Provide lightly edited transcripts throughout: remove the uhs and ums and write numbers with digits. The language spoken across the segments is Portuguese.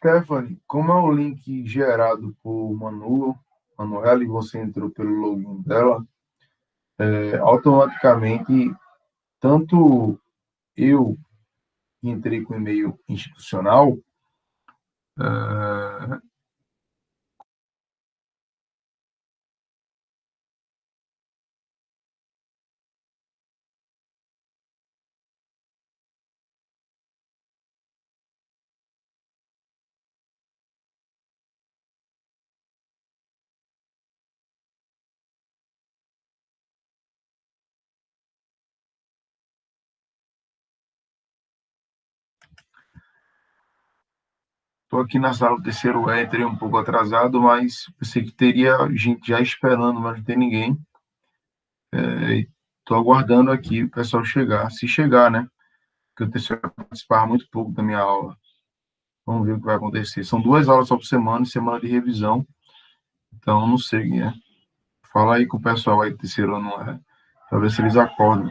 Stephanie, como é o link gerado por Manuela, e você entrou pelo login dela, automaticamente, tanto eu que entrei com e-mail institucional, estou aqui na sala do terceiro E, entrei um pouco atrasado, mas pensei que teria gente já esperando, mas não tem ninguém. Estou aguardando aqui o pessoal chegar, se chegar, né? Porque o terceiro vai participar muito pouco da minha aula. Vamos ver o que vai acontecer. São 2 aulas só por semana, semana de revisão. Então, não sei, né? Fala aí com o pessoal aí do terceiro ano, para ver se eles acordam.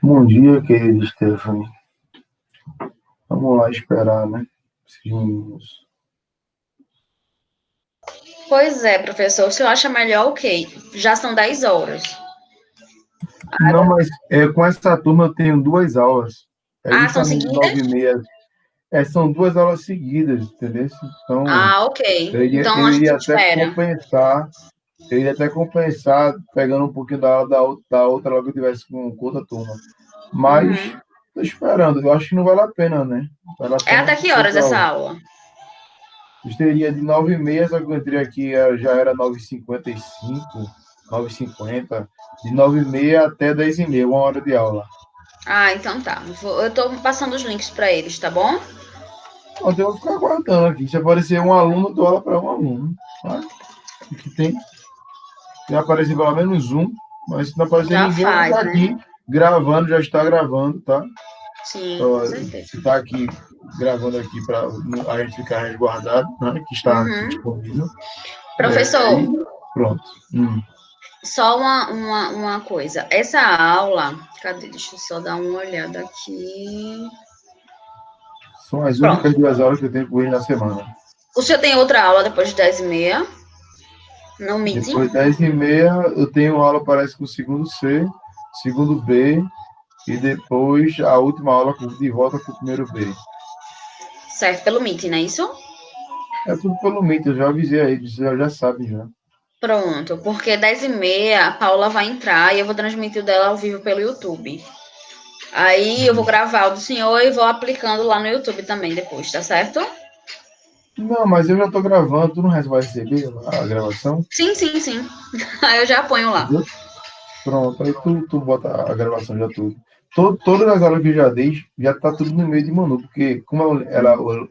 Bom dia, querida Stephanie. Vamos lá esperar, né? Esses meninos. Pois é, professor. O senhor acha melhor o quê? Já são 10 horas. Não, mas com essa turma eu tenho 2 aulas. É Ah, são justamente seguidas? 9h30. São 2 aulas seguidas, entendeu? Então, Ah, ok. eu iria, Então eu a gente iria até espera. compensar, pegando um pouquinho da aula da outra aula que eu tivesse com outra turma. Mas, Uhum. tô esperando, eu acho que não vale a pena, né? Vale a É pena até se que horas fosse essa aula. aula? Eu teria de 9h30, só que eu entrei aqui, já era 9h55, 9h50, de 9h30 até 10h30, 1 hora de aula. Ah, então tá. Eu tô passando os links para eles, tá bom? Então, eu vou ficar aguardando aqui. Se aparecer um aluno, eu dou aula para um aluno. Mas, o que tem? Se aparecer pelo menos um, mas se não aparecer Já ninguém, eu vou faz, ficar né? aqui gravando, já está gravando, tá? Sim, com Então, certeza. está aqui gravando aqui para a gente ficar resguardado, né? Que está aqui Uhum. disponível. Professor, E pronto. só uma coisa. Essa aula. Cadê? Deixa eu só dar uma olhada aqui. São as únicas Pronto. 2 horas que eu tenho com ele na semana. O senhor tem outra aula depois de 10h30 no meeting? Depois de 10h30, eu tenho aula, parece, com o segundo C, segundo B, e depois a última aula de volta com o primeiro B. Certo, pelo meeting, não é isso? É tudo pelo Meet, eu já avisei aí, eles já sabem já. Pronto, porque 10h30 a Paula vai entrar e eu vou transmitir o dela ao vivo pelo YouTube. Aí eu vou gravar o do senhor e vou aplicando lá no YouTube também depois, tá certo? Não, mas eu já estou gravando, tu não vai receber a gravação? Sim, sim, sim. Aí eu já ponho lá. Entendeu? Pronto, aí tu bota a gravação já tudo. Todas as aulas que eu já dei, já tá tudo no e-mail de Manu, porque como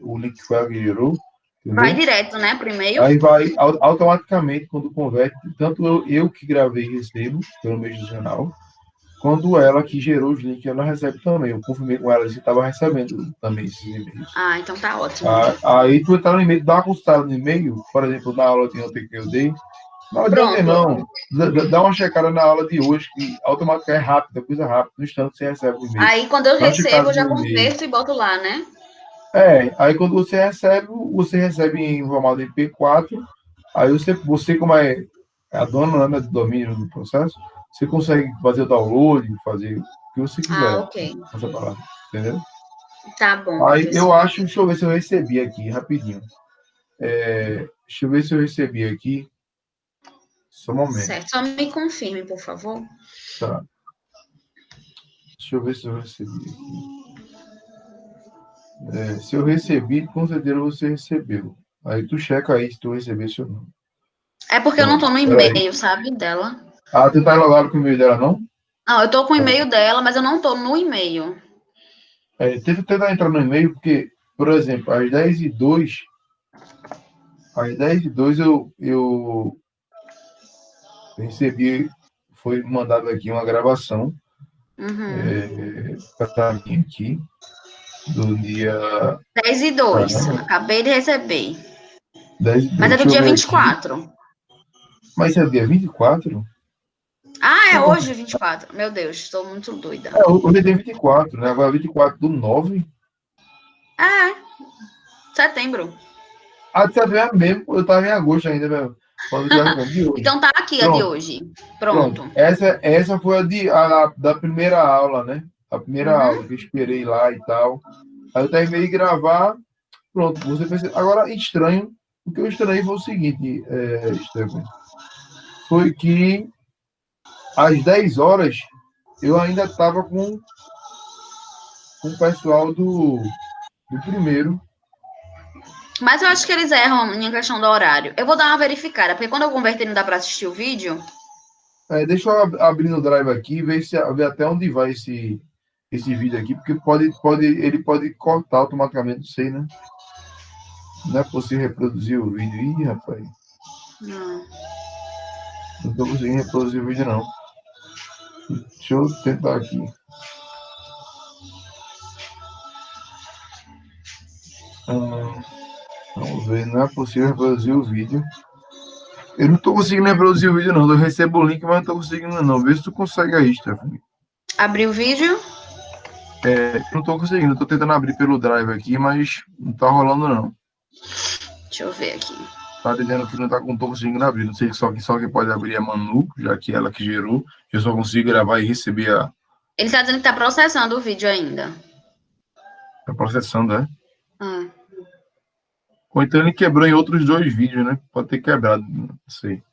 o link foi ela que gerou, Vai entendeu? direto, né, pro e-mail? Aí vai automaticamente, quando converte, tanto eu que gravei e recebo, pelo mês do jornal, quando ela que gerou os links, ela recebe também. Eu confirmei com ela se estava recebendo também esses e-mails. Ah, então tá ótimo. Aí tu entrar no e-mail, dá uma consultada no e-mail, por exemplo, na aula de ontem que eu dei. Na aula de ontem Pronto. não. Dá uma checada na aula de hoje, que automática é rápida, coisa rápida. No instante você recebe o e-mail. Aí quando eu Dá uma recebo, checada eu já no e-mail. converto e boto lá, né? Aí quando você recebe em formato MP4. Aí você como é a dona, né, do domínio do processo, você consegue fazer o download, fazer o que você Ah, quiser ok. com essa palavra, entendeu? Tá bom, Aí eu professor. acho, deixa eu ver se eu recebi aqui, rapidinho. Deixa eu ver se eu recebi aqui, só um momento, Certo. Só me confirme, por favor. tá? Deixa eu ver se eu recebi aqui. Se eu recebi, com certeza você recebeu. Aí tu checa aí se tu recebesse ou não. É porque eu não Pronto, tô no peraí. e-mail, sabe, dela. Ah, tu tá logado com o e-mail dela, não? Não, eu tô com o Pronto. e-mail dela, mas eu não tô no e-mail. Tenta tentar entrar no e-mail, porque, por exemplo, às 10h02 eu recebi, foi mandado aqui uma gravação Uhum. para mim aqui, do dia. 10h02. Caramba, Acabei de receber. 10h02, Mas é do deixa eu dia ver vinte e aqui. quatro. Mas é dia 24? Ah, é Não, hoje 24. Meu Deus, estou muito doida. hoje é dia 24, né? Agora 24/9. Ah, é. Setembro. Ah, de setembro mesmo, eu estava em agosto ainda, velho. Quando eu tivesse de hoje. Então tá aqui a de Pronto. hoje. Pronto, Pronto. essa foi da primeira aula, né? A primeira aula que Uhum. eu esperei lá e tal. Aí eu terminei de gravar, pronto, você percebe. Agora, estranho, o que eu estranhei foi o seguinte, Stephanie, foi que às 10 horas eu ainda estava com o pessoal do primeiro. Mas eu acho que eles erram em questão do horário. Eu vou dar uma verificada, porque quando eu converter não dá pra assistir o vídeo. Deixa eu abrir no Drive aqui e ver até onde vai esse vídeo aqui, porque ele pode cortar automaticamente, não sei, né? Não é possível reproduzir o vídeo. Ih, rapaz. Não. Não estou conseguindo reproduzir o vídeo, não. Deixa eu tentar aqui. Vamos ver. Não é possível reproduzir o vídeo. Eu não estou conseguindo reproduzir o vídeo, não. Eu recebo o link, mas não estou conseguindo, não. Vê se tu consegue aí, Stephanie. Abrir o vídeo? Não estou conseguindo. Estou tentando abrir pelo Drive aqui, mas não está rolando, não. Deixa eu ver aqui. Tá dizendo que não estou conseguindo abrir. Não sei só quem pode abrir é a Manu, já que é ela que gerou. Eu só consigo gravar e receber Ele tá dizendo que tá processando o vídeo ainda. a processando, né? Ah. Ou então ele quebrou em outros 2 vídeos, né? Pode ter quebrado, não sei.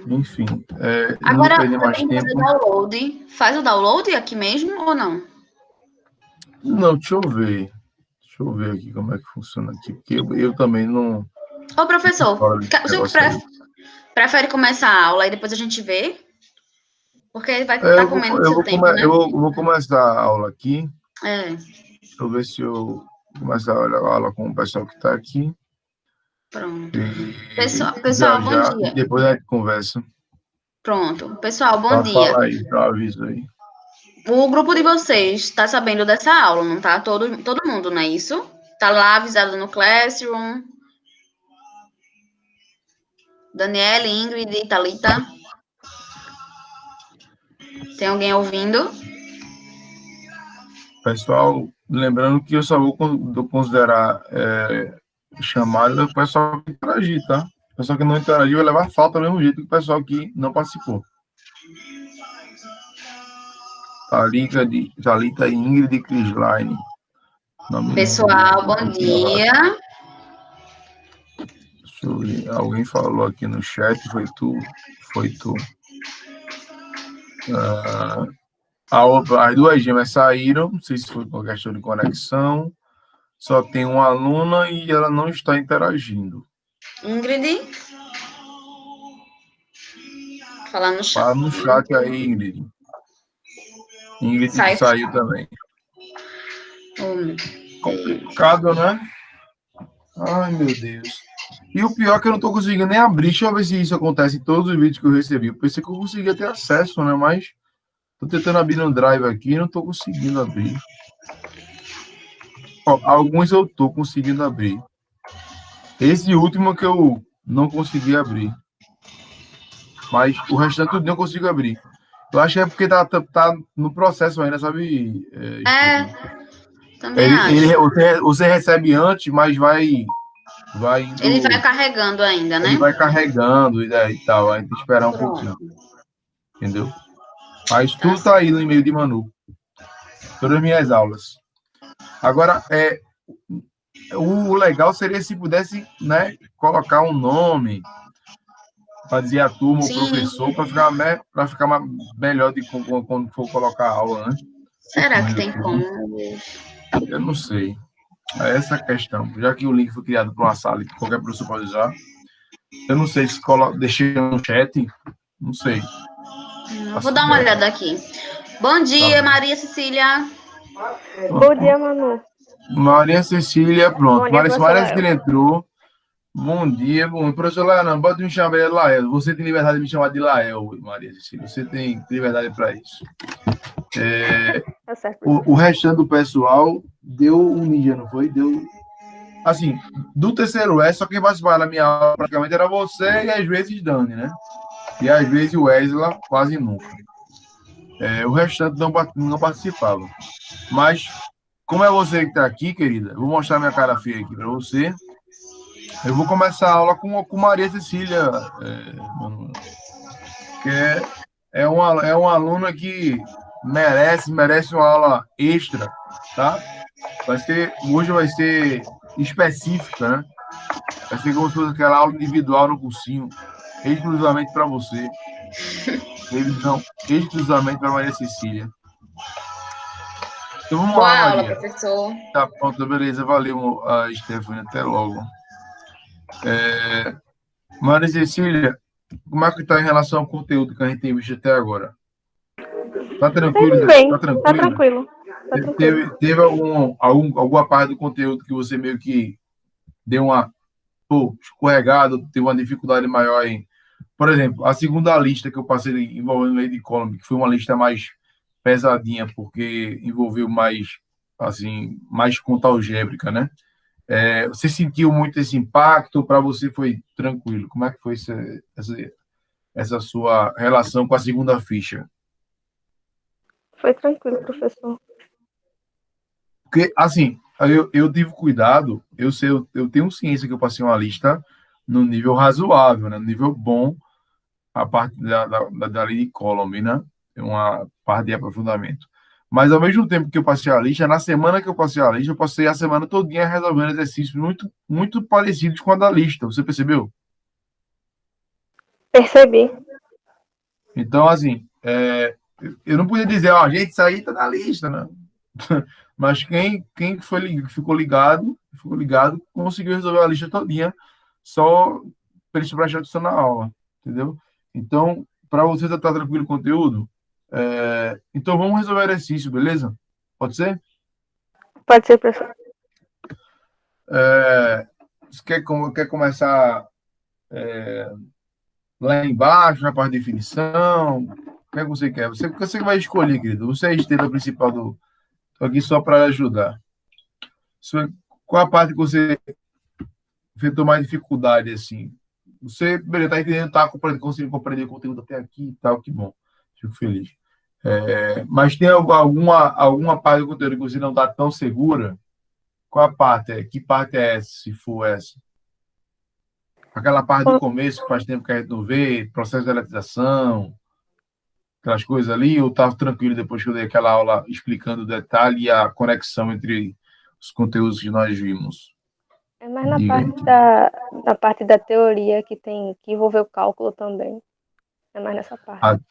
Enfim, não Agora, perder você mais tem que fazer tempo. download. Faz o download aqui mesmo ou não? Não, deixa eu ver. Deixa eu ver aqui como é que funciona aqui, porque eu também não... Ô, professor, Fora desse o senhor negócio aí. prefere começar a aula e depois a gente vê? Porque vai É, estar comendo seu tempo, né? eu vou começar a aula aqui. É, Deixa eu ver se eu começar a aula com o pessoal que está aqui. pronto. E Pessoal, bom e dia. depois a gente conversa. Pronto. Pessoal, bom Pode dia. falar aí, dá um aviso aí. O grupo de vocês está sabendo dessa aula, não tá? Todo mundo, não é isso? Tá lá avisado no Classroom. Daniela, Ingrid, Thalita. Tem alguém ouvindo? Pessoal, lembrando que eu só vou considerar chamada do pessoal que interagir, tá? O pessoal que não interagiu vai levar falta do mesmo jeito que o pessoal que não participou. Thalita, Ingrid e Crislaine. Pessoal, bom dia. Deixa eu ver. Alguém falou aqui no chat, foi tu. Foi tu. As 2 gêmeas saíram, não sei se foi por questão de conexão. Só tem uma aluna e ela não está interagindo. Ingrid? Falar no chat. Fala no chat aí, Ingrid. Ingrid saiu também. Complicado, né? Ai, meu Deus. E o pior é que eu não estou conseguindo nem abrir. Deixa eu ver se isso acontece em todos os vídeos que eu recebi. Eu pensei que eu conseguia ter acesso, né? Mas estou tentando abrir no Drive aqui e não estou conseguindo abrir. Ó, alguns eu estou conseguindo abrir. Esse último que eu não consegui abrir. Mas o restante tudo eu consigo abrir. Eu acho que é porque tá no processo ainda, sabe? Também acho. Você recebe antes, mas vai Ele vai indo, carregando ainda, né? ele vai carregando e tal. A gente tem que esperar um pouquinho, entendeu? Mas tudo tá aí no e-mail de Manu. Todas as minhas aulas. Agora, o legal seria se pudesse, né, colocar um nome para dizer a turma, o professor, para ficar melhor quando for colocar a aula, né? Será que tem como? Eu não sei. É essa a questão. Já que o link foi criado para uma sala e qualquer professor pode usar, eu não sei se deixei no chat, não sei. Vou dar uma olhada aqui. Bom dia, Maria Cecília. Bom dia, Manu. Maria Cecília, pronto. Bom dia, Maria Cecília entrou. Bom dia, professor Lael, pode me chamar de Lael. Você tem liberdade de me chamar de Lael, Maria Cecília. Você tem liberdade para isso. Tá certo. O restante do pessoal deu um ninja, não foi? Deu. Assim, do terceiro S, só quem participava da minha aula praticamente era você e às vezes Dani, né? E às vezes o Wesley quase nunca. O restante não participava. Mas, como é você que está aqui, querida, eu vou mostrar minha cara feia aqui para você. Eu vou começar a aula com Maria Cecília, que é uma aluna que merece uma aula extra, tá? Hoje vai ser específica, né? Vai ser como se fosse aquela aula individual no cursinho, exclusivamente para você. Revisão exclusivamente para Maria Cecília. Então vamos lá, Maria. Aula, professor. Tá pronto, beleza. Valeu, Stephanie. Até logo. Maria Cecília, como é que está em relação ao conteúdo que a gente tem visto até agora? Tá tranquilo? Bem, tá tranquilo? Teve alguma parte do conteúdo que você meio que deu uma escorregada, teve uma dificuldade maior em... Por exemplo, a segunda lista que eu passei envolvendo Lady Column, que foi uma lista mais pesadinha, porque envolveu mais conta algébrica, né? Você sentiu muito esse impacto? Para você foi tranquilo? Como é que foi essa sua relação com a segunda ficha? Foi tranquilo, professor. Porque, assim, eu tive cuidado, eu tenho ciência que eu passei uma lista no nível razoável, né? No nível bom, a parte da Lady Column, né? Uma parte de aprofundamento. Mas ao mesmo tempo que eu passei a lista, na semana que eu passei a lista, eu passei a semana todinha resolvendo exercícios muito parecidos com a da lista. Você percebeu? Percebi. Então, assim, eu não podia dizer, ó, gente, isso aí tá na lista, né? Mas quem ficou ligado, conseguiu resolver a lista todinha, só para eles prestar atenção na aula, entendeu? Então, para você estar tranquilo com o conteúdo, então vamos resolver exercício, beleza? Pode ser? Pode ser, professor. Você quer começar lá embaixo, na parte de definição? O que é que você quer? Você vai escolher, querido. Você é a estrela principal do... Estou aqui só para ajudar. Qual a parte que você enfrentou mais dificuldade, assim? Você, beleza, tá entendendo, tá conseguindo compreender o conteúdo até aqui e tal, que bom. Fico feliz. Mas tem alguma parte do conteúdo que você não está tão segura? Qual a parte é? Que parte é essa, se for essa? Aquela parte do começo, que faz tempo que a gente não vê, processo de eletrização, aquelas coisas ali, ou estava tranquilo depois que eu dei aquela aula explicando o detalhe e a conexão entre os conteúdos que nós vimos? É mais na parte da teoria que envolver o cálculo também. É mais nessa parte.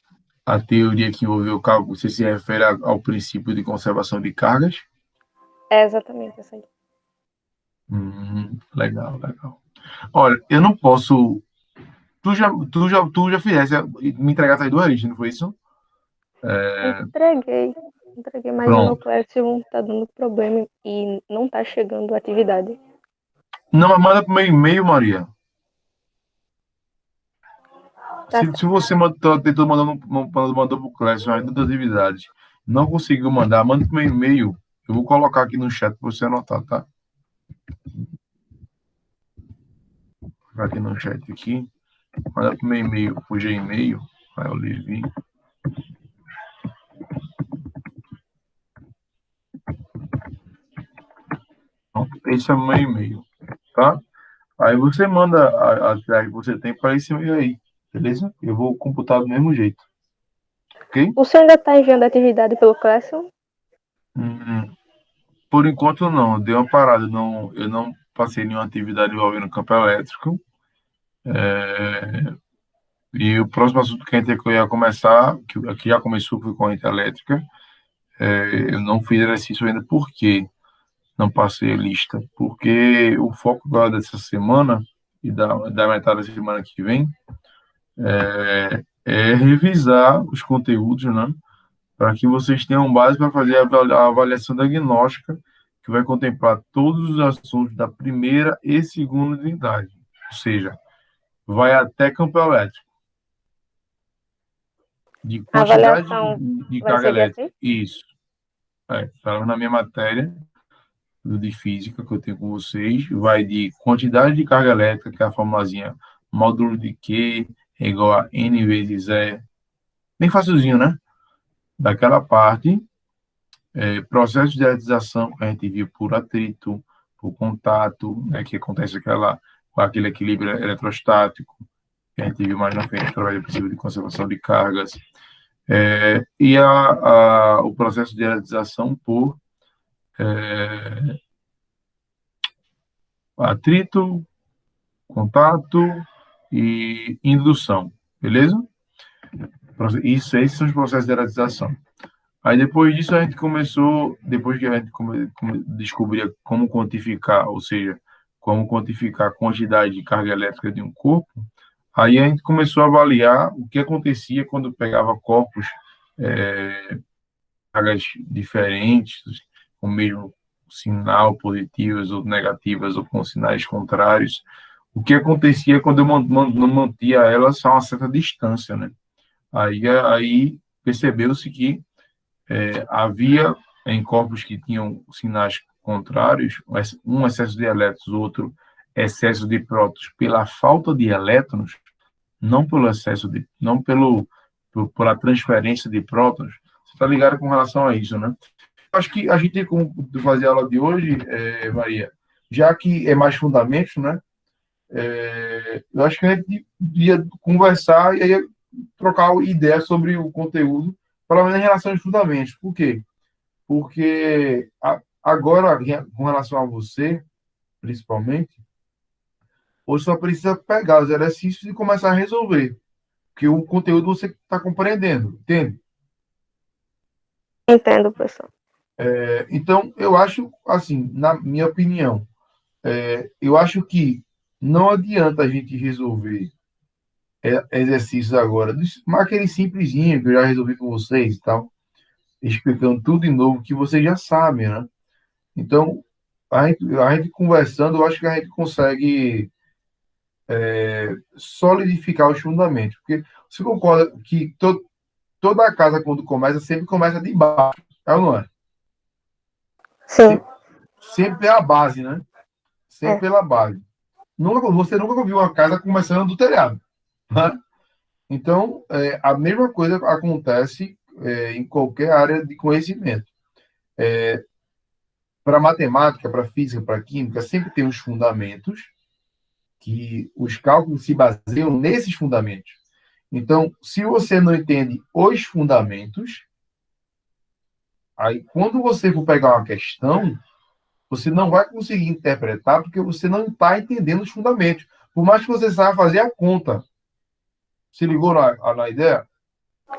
A teoria que envolveu o cálculo, você se refere ao princípio de conservação de cargas? É exatamente essa aí. Legal. Olha, eu não posso... Tu já fizesse, me entregasse as duas listas, não foi isso? Entreguei, mas Pronto. o meu Classroom tá dando problema e não tá chegando a atividade. Não, mas manda pro meu e-mail, Maria. Tá Se você tentou mandar pro Classroom ainda das atividades, não conseguiu mandar, manda pro meu e-mail. Eu vou colocar aqui no chat para você anotar, tá? Vou colocar aqui no chat aqui. Manda pro meu e-mail, pro Gmail. Vai, eu Levi. Esse é o meu e-mail, tá? Aí você manda a atividade que você tem para esse e-mail aí, beleza? Eu vou computar do mesmo jeito, ok? O senhor ainda tá enviando atividade pelo Classroom? Por enquanto não, deu uma parada, eu não passei nenhuma atividade envolvendo campo elétrico. E o próximo assunto que a gente ia começar, que já começou, foi corrente elétrica. Eu não fiz exercício ainda, por quê? Não passei a lista, porque o foco agora dessa semana e da metade da semana que vem é revisar os conteúdos, né? Para que vocês tenham base para fazer a avaliação diagnóstica, que vai contemplar todos os assuntos da primeira e segunda unidade. Ou seja, vai até campo elétrico. De quantidade de carga elétrica. Assim? Isso. Falando na minha matéria de física que eu tenho com vocês, vai de quantidade de carga elétrica, que é a formulazinha módulo de Q é igual a N vezes E. Bem facilzinho, né? Daquela parte, processo de eletrização que a gente viu por atrito, por contato, né, que acontece aquele equilíbrio eletrostático, que a gente viu mais na frente, através do princípio de conservação de cargas, e o processo de eletrização por atrito, contato e indução, beleza? Esses são os processos de eletrização. Aí depois disso a gente começou, depois que a gente descobria como quantificar, ou seja, como quantificar a quantidade de carga elétrica de um corpo, aí a gente começou a avaliar o que acontecia quando pegava corpos, cargas diferentes, com o mesmo sinal, positivas ou negativas, ou com sinais contrários. O que acontecia quando eu não mantia elas a uma certa distância, né? Aí percebeu-se que havia em corpos que tinham sinais contrários, um excesso de elétrons, outro excesso de prótons, pela falta de elétrons, não pelo excesso de, não pela transferência de prótons. Você está ligado com relação a isso, né? Acho que a gente tem como fazer a aula de hoje, Maria, já que é mais fundamentos, né? Eu acho que a gente ia conversar e aí trocar ideias sobre o conteúdo, pelo menos em relação aos fundamentos. Por quê? Porque agora, com relação a você, principalmente, você só precisa pegar os exercícios e começar a resolver. Porque o conteúdo você está compreendendo, entende? Entendo, professor. Então, eu acho, assim, na minha opinião, eu acho que não adianta a gente resolver exercícios agora, mas aquele simplesinho que eu já resolvi com vocês e tal, explicando tudo de novo que vocês já sabem, né? Então, a gente conversando, eu acho que a gente consegue solidificar os fundamentos. Porque você concorda que toda a casa, quando começa, sempre começa de baixo, é ou não é? Sim. Sempre é a base, né? Sempre pela base. Você nunca viu uma casa começando do telhado, né? Então, a mesma coisa acontece em qualquer área de conhecimento. Para matemática, para física, para química, sempre tem os fundamentos, que os cálculos se baseiam nesses fundamentos. Então, se você não entende os fundamentos, aí quando você for pegar uma questão, você não vai conseguir interpretar porque você não está entendendo os fundamentos. Por mais que você saiba fazer a conta. Se ligou na ideia?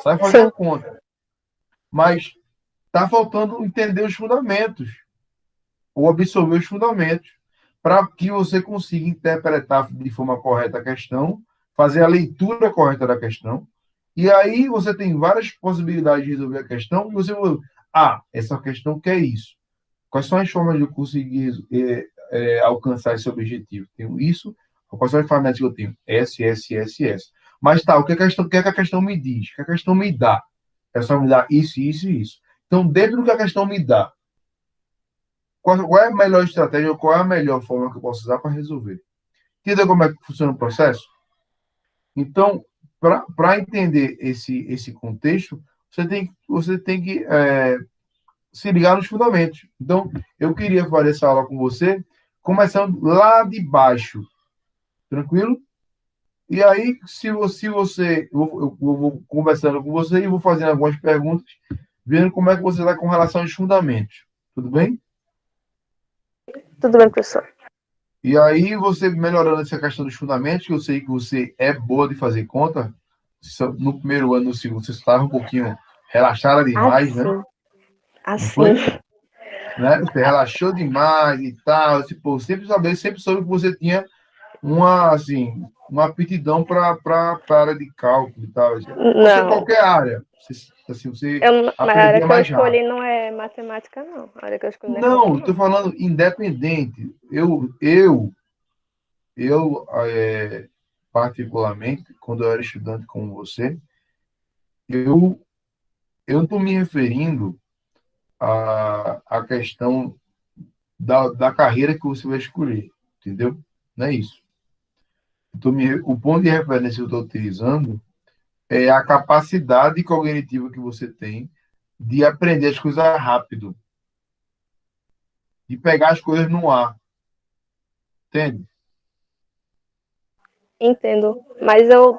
Sabe fazer Sim. a conta. Mas está faltando entender os fundamentos, ou absorver os fundamentos, para que você consiga interpretar de forma correta a questão, fazer a leitura correta da questão, e aí você tem várias possibilidades de resolver a questão, e você vai, essa questão quer isso. Quais são as formas de eu conseguir alcançar esse objetivo? Tenho isso, quais são as ferramentas que eu tenho? S. Mas tá, o que a questão me diz? O que a questão me dá? É só me dar isso, isso e isso. Então, dentro do que a questão me dá, qual é a melhor estratégia ou qual é a melhor forma que eu posso usar para resolver? Entendeu como é que funciona o processo? Então, para entender esse contexto, você tem que se ligar nos fundamentos. Então, eu queria fazer essa aula com você, começando lá de baixo. Tranquilo? E aí, se você eu vou conversando com você e vou fazendo algumas perguntas, vendo como é que você está com relação aos fundamentos. Tudo bem? Tudo bem, professor. E aí, você melhorando essa questão dos fundamentos, que eu sei que você é boa de fazer conta, no primeiro ano, no segundo, você estava um pouquinho relaxada demais, né? Não foi? Assim. Né? Você relaxou demais e tal. Tipo, sempre soube que você tinha uma aptidão para a área de cálculo e tal. Pode ser Não. qualquer área. Você Mas a área aprendia que eu mais rápido. escolhi não é matemática, não. A área que eu escolhi não é Não, cálculo, estou não. falando independente. Particularmente, quando eu era estudante como você, eu, eu não estou me referindo à questão da carreira que você vai escolher, entendeu? Não é isso. O ponto de referência que eu estou utilizando é a capacidade cognitiva que você tem de aprender as coisas rápido, de pegar as coisas no ar, entende? Entendo. Mas eu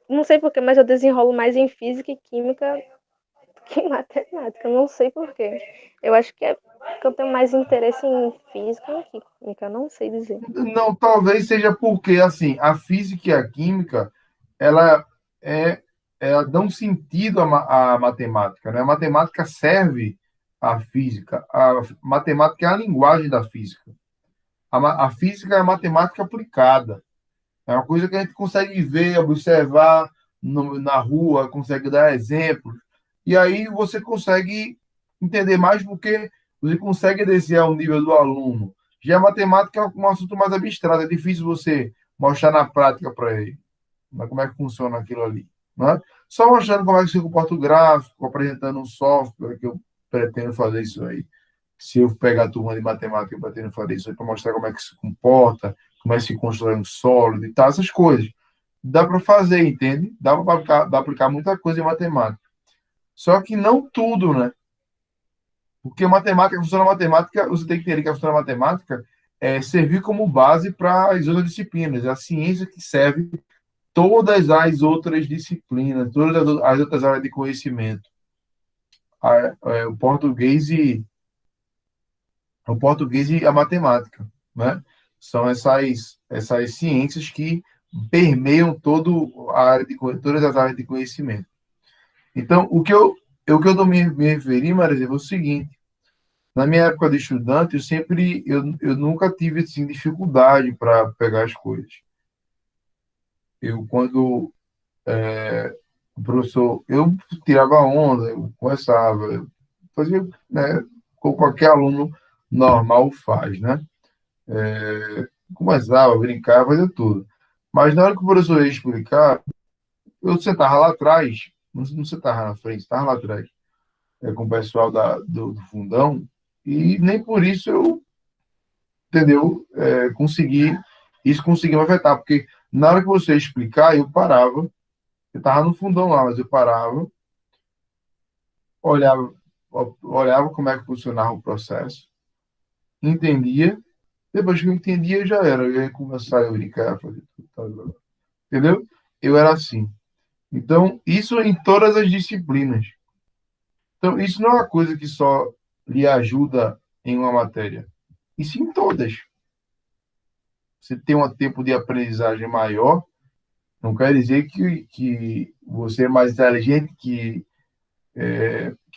não sei porquê, mas eu desenrolo mais em física e química do que em matemática. Eu não sei porquê. Eu acho que é porque eu tenho mais interesse em física e química. Eu não sei dizer. Não, talvez seja porque, assim, a física e a química, ela é, ela dão sentido à matemática, né? A matemática serve à física. A matemática é a linguagem da física. A física é a matemática aplicada. É uma coisa que a gente consegue ver, observar na rua, consegue dar exemplos. E aí você consegue entender mais porque você consegue descer ao nível do aluno. Já a matemática é um assunto mais abstrato, é difícil você mostrar na prática para ele. Mas como é que funciona aquilo ali? Né? Só mostrando como é que se comporta o gráfico, apresentando um software que eu pretendo fazer isso aí. Se eu pegar a turma de matemática, eu pretendo fazer isso aí para mostrar como é que se comporta, como é que se constrói um sólido e tal, essas coisas. Dá para fazer, entende? Dá para aplicar muita coisa em matemática. Só que não tudo, né? Porque matemática, você tem que entender que a função da matemática é servir como base para as outras disciplinas. É a ciência que serve todas as outras disciplinas, todas as outras áreas de conhecimento. o português e a matemática, né? São essas ciências que permeiam todas as áreas de conhecimento. Então, o que eu tô me referi, Maria, é o seguinte: na minha época de estudante, eu nunca tive assim, dificuldade para pegar as coisas. Quando o professor, eu tirava onda, eu conversava, eu fazia, né, como qualquer aluno normal faz, né? Conversava, brincava, fazia tudo. Mas na hora que o professor ia explicar, eu sentava lá atrás, não sentava na frente, sentava lá atrás, com o pessoal do fundão, e nem por isso eu, entendeu, isso conseguia me afetar, porque na hora que você ia explicar, eu parava, eu estava no fundão lá, mas eu parava, olhava, olhava como é que funcionava o processo, entendia, depois que eu entendia, já era, eu ia começar a brincar, fazer tudo, tal, entendeu? Eu era assim. Então, isso em todas as disciplinas. Então, isso não é uma coisa que só lhe ajuda em uma matéria, e sim em todas. Você tem um tempo de aprendizagem maior, não quer dizer que você é mais inteligente que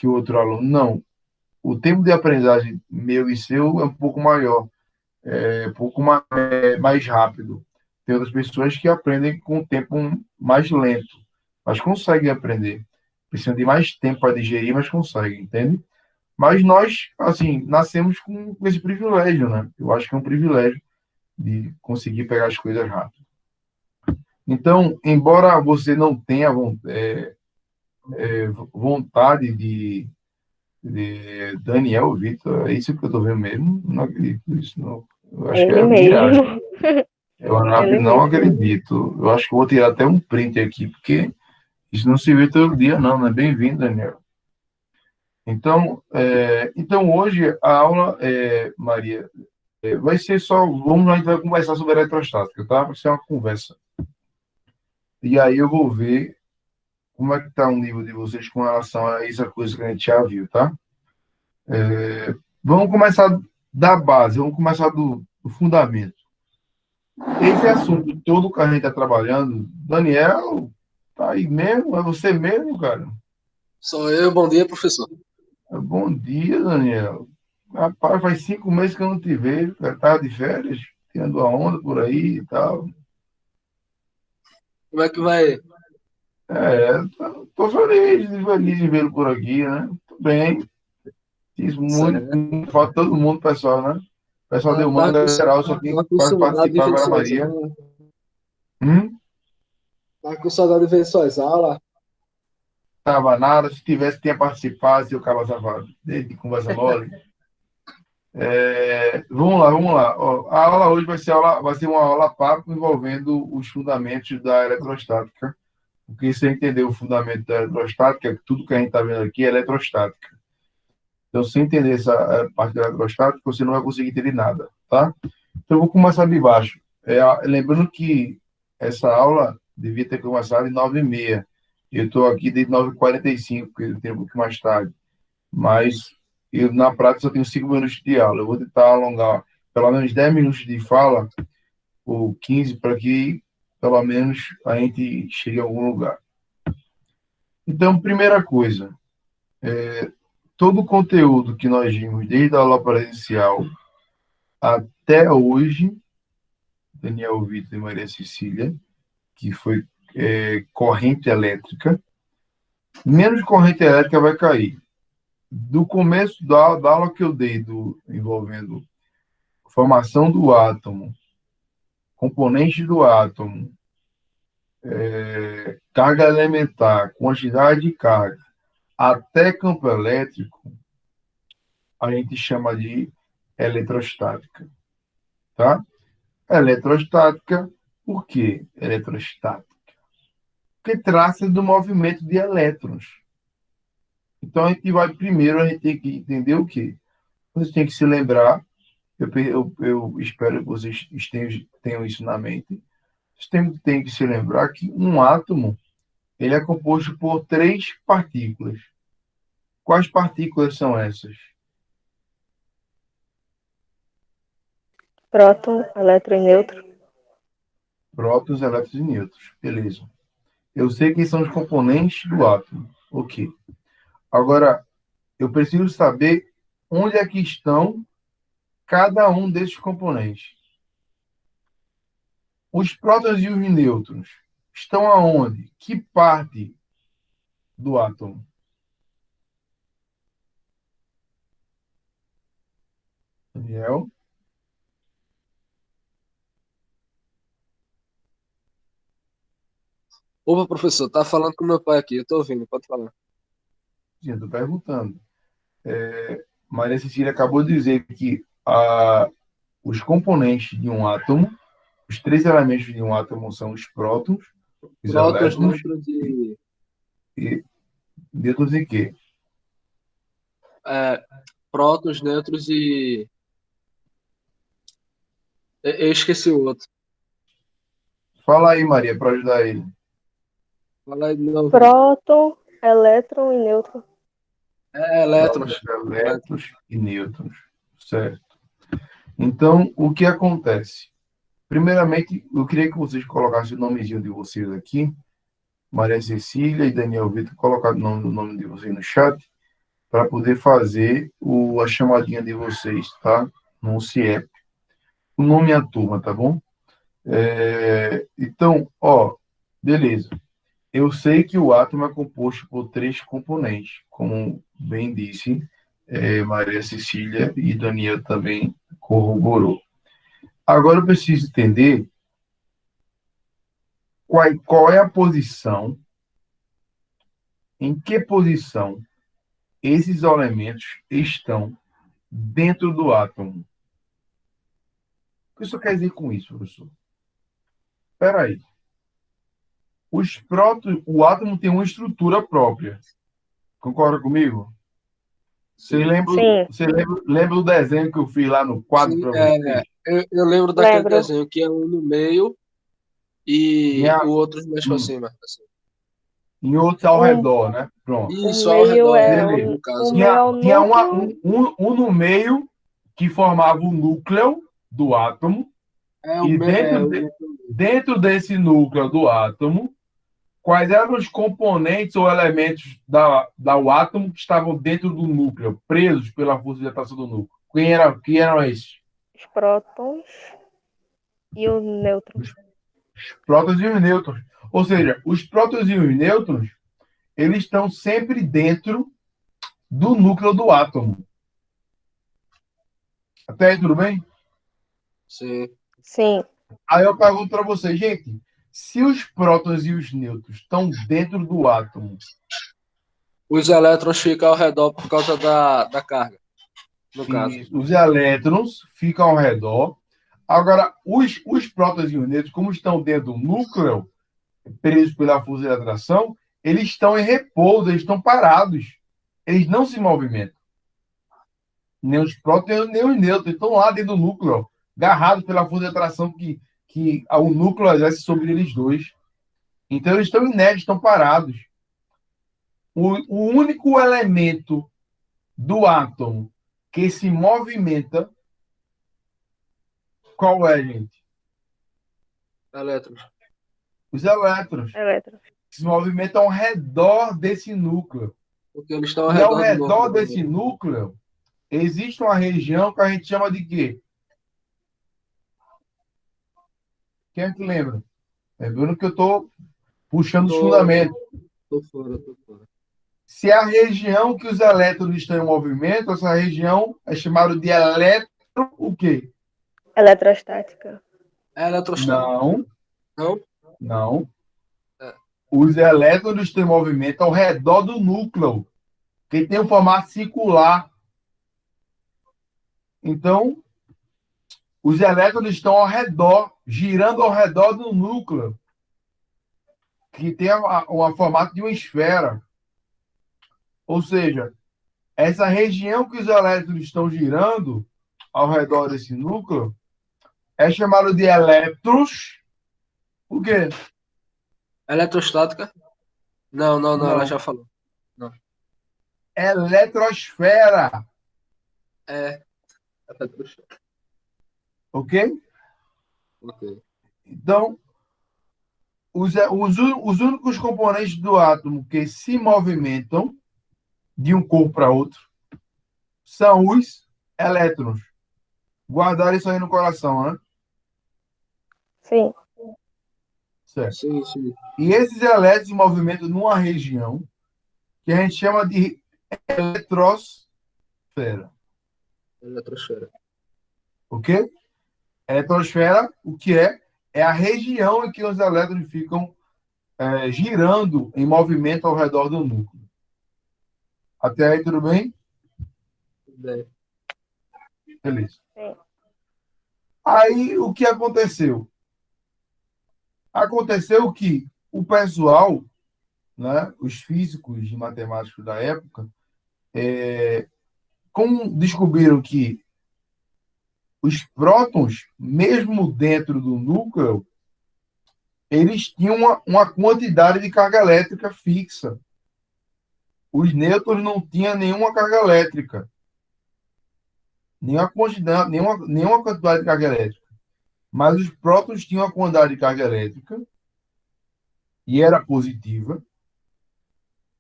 o outro aluno. Não. O tempo de aprendizagem meu e seu é um pouco maior, é um pouco mais rápido. Tem outras pessoas que aprendem com um tempo mais lento, mas conseguem aprender. Precisam de mais tempo para digerir, mas conseguem, entende? Mas nós, assim, nascemos com esse privilégio, né? Eu acho que é um privilégio de conseguir pegar as coisas rápido. Então, embora você não tenha vontade de Daniel Vitor, é isso que eu estou vendo mesmo? Não acredito nisso, não. Eu acho que Ele é mesmo. miragem. Eu Ele não mesmo. acredito. Eu acho que vou tirar até um print aqui, porque isso não se vê todo dia, não, né? Bem-vindo, Daniel. Então hoje a aula, Maria, vai ser só, a gente vai conversar sobre eletrostática, tá? Vai ser uma conversa. E aí eu vou ver como é que está o nível de vocês com relação a essa coisa que a gente já viu, tá? Vamos começar da base, vamos começar do fundamento. Esse assunto todo que a gente está trabalhando, Daniel, tá aí mesmo? É você mesmo, cara? Sou eu, bom dia, professor. Bom dia, Daniel. Rapaz, faz 5 meses que eu não te vejo, cara. Tava de férias, tirando a onda por aí e tal. Como é que vai? Tô feliz de vê-lo por aqui, né? Tô bem. Fiz Certo. muito falta todo mundo, pessoal, né? O pessoal Ah, deu manga geral, só quem tava com pode saudade de participar ver agora, suas Maria. aulas. Hum? Tava com saudade de ver suas aulas. Tava nada, se tivesse, tinha participado, se o cara safado. Desde conversa mole. Vamos lá. Ó, a aula hoje vai ser uma aula papo envolvendo os fundamentos da eletrostática. Porque você entender o fundamento da eletrostática, tudo que a gente está vendo aqui é eletrostática. Então, se entender essa parte da eletrostática, você não vai conseguir entender nada, tá? Então, eu vou começar de baixo. Lembrando que essa aula devia ter começado em 9h30. Eu estou aqui desde 9h45, porque eu tenho um pouco mais tarde. Mas, na prática, só tenho 5 minutos de aula. Eu vou tentar alongar pelo menos 10 minutos de fala, ou 15, para que, pelo menos, a gente chegue a algum lugar. Então, primeira coisa, todo o conteúdo que nós vimos desde a aula presencial até hoje, Daniel Vitor e Maria Cecília, que foi corrente elétrica, menos corrente elétrica vai cair. Do começo da aula que eu dei envolvendo formação do átomo, componentes do átomo, carga elementar, quantidade de carga, até campo elétrico, a gente chama de eletrostática, tá? Eletrostática, por quê eletrostática? Porque trata do movimento de elétrons. Então, a gente tem que entender o quê? Você tem que se lembrar, eu espero que vocês tenham isso na mente, vocês têm que se lembrar que um átomo, ele é composto por 3 partículas. Quais partículas são essas? Próton, elétron e nêutron. Prótons, elétrons e nêutrons. Beleza. Eu sei quem são os componentes do átomo. Ok. Agora, eu preciso saber onde é que estão cada um desses componentes. Os prótons e os nêutrons estão aonde? Que parte do átomo? Daniel? Opa, professor, tá falando com meu pai aqui, eu tô ouvindo, pode falar. Sim, estou perguntando. Maria Cecília acabou de dizer que os componentes de um átomo, os três elementos de um átomo são os prótons, os Prótons, elétrons nêutrons e... e nêutrons e quê? É, prótons, nêutrons e... Eu esqueci o outro. Fala aí, Maria, para ajudar ele. Fala aí de novo. Próton, elétron e nêutron. Elétrons. Elétrons e nêutrons. Certo. Então, o que acontece? Primeiramente, eu queria que vocês colocassem o nomezinho de vocês aqui. Maria Cecília e Daniel Vitor, colocar o nome de vocês no chat para poder fazer a chamadinha de vocês, tá? No CIEP. O nome é a turma, tá bom? Então, ó, beleza. Eu sei que o átomo é composto por três componentes, como bem disse Maria Cecília e Daniel também corroborou. Agora eu preciso entender qual é a posição, em que posição esses elementos estão dentro do átomo. O que isso quer dizer com isso, professor? Espera aí. O átomo tem uma estrutura própria. Concorda comigo? Você lembra do desenho que eu fiz lá no quadro Sim, para vocês? eu lembro daquele Lembro. desenho que é um no meio e Minha- o outro mais pra cima. Assim. Em outros ao redor, né? Pronto. Isso, O ao meio redor, é Beleza. no caso. o meio é o Tinha núcleo. um no meio que formava o núcleo do átomo, e dentro desse núcleo do átomo, quais eram os componentes ou elementos do átomo que estavam dentro do núcleo, presos pela força de atração do núcleo? Quem eram esses? Os prótons e o nêutron. Os prótons e os nêutrons. Ou seja, os prótons e os nêutrons, eles estão sempre dentro do núcleo do átomo. Até aí, tudo bem? Sim. Sim. Aí eu pergunto para vocês, gente, se os prótons e os nêutrons estão dentro do átomo, Os elétrons ficam ao redor por causa da carga, no caso. os elétrons ficam ao redor. Agora, os prótons e os nêutrons, como estão dentro do núcleo, presos pela força de atração, eles estão em repouso, eles estão parados. Eles não se movimentam. Nem os prótons, nem os nêutrons. Estão lá dentro do núcleo, agarrados pela força de atração que o núcleo exerce sobre eles dois. Então, eles estão inertes, estão parados. O único elemento do átomo que se movimenta, qual é, gente? Elétrons. Os elétrons. Se movimentam ao redor desse núcleo. Porque eles estão E ao redor desse núcleo, existe uma região que a gente chama de quê? Quem é que lembra? Lembrando que eu estou puxando os fundamentos. Tô fora. Se a região que os elétrons estão em movimento, essa região é chamada de o quê? Eletrostática. É eletrostática. Não. Os elétrons estão em movimento ao redor do núcleo, que tem um formato circular. Então, os elétrons estão ao redor, girando ao redor do núcleo, que tem o formato de uma esfera. Ou seja, essa região que os elétrons estão girando ao redor desse núcleo é chamada de elétrons. O quê? Eletrostática? Não, Não. ela já falou. Não. eletrosfera, É. Eletrosfera. ok? Ok. Então, os únicos componentes do átomo que se movimentam de um corpo para outro são os elétrons. Guardar isso aí no coração, né? Sim. Certo. Sim, sim. E esses elétrons se movimentam numa região que a gente chama de eletrosfera, Eletrosfera. ok? Eletrosfera, o que é? É a região em que os elétrons ficam girando em movimento ao redor do núcleo. Até aí, tudo bem? Bem. Beleza. Sim. Aí, o que aconteceu? Aconteceu que o pessoal, né, os físicos e matemáticos da época, como descobriram que os prótons, mesmo dentro do núcleo, eles tinham uma quantidade de carga elétrica fixa. Os nêutrons não tinham nenhuma carga elétrica, nenhuma quantidade, nenhuma quantidade de carga elétrica. Mas os prótons tinham uma quantidade de carga elétrica, e era positiva.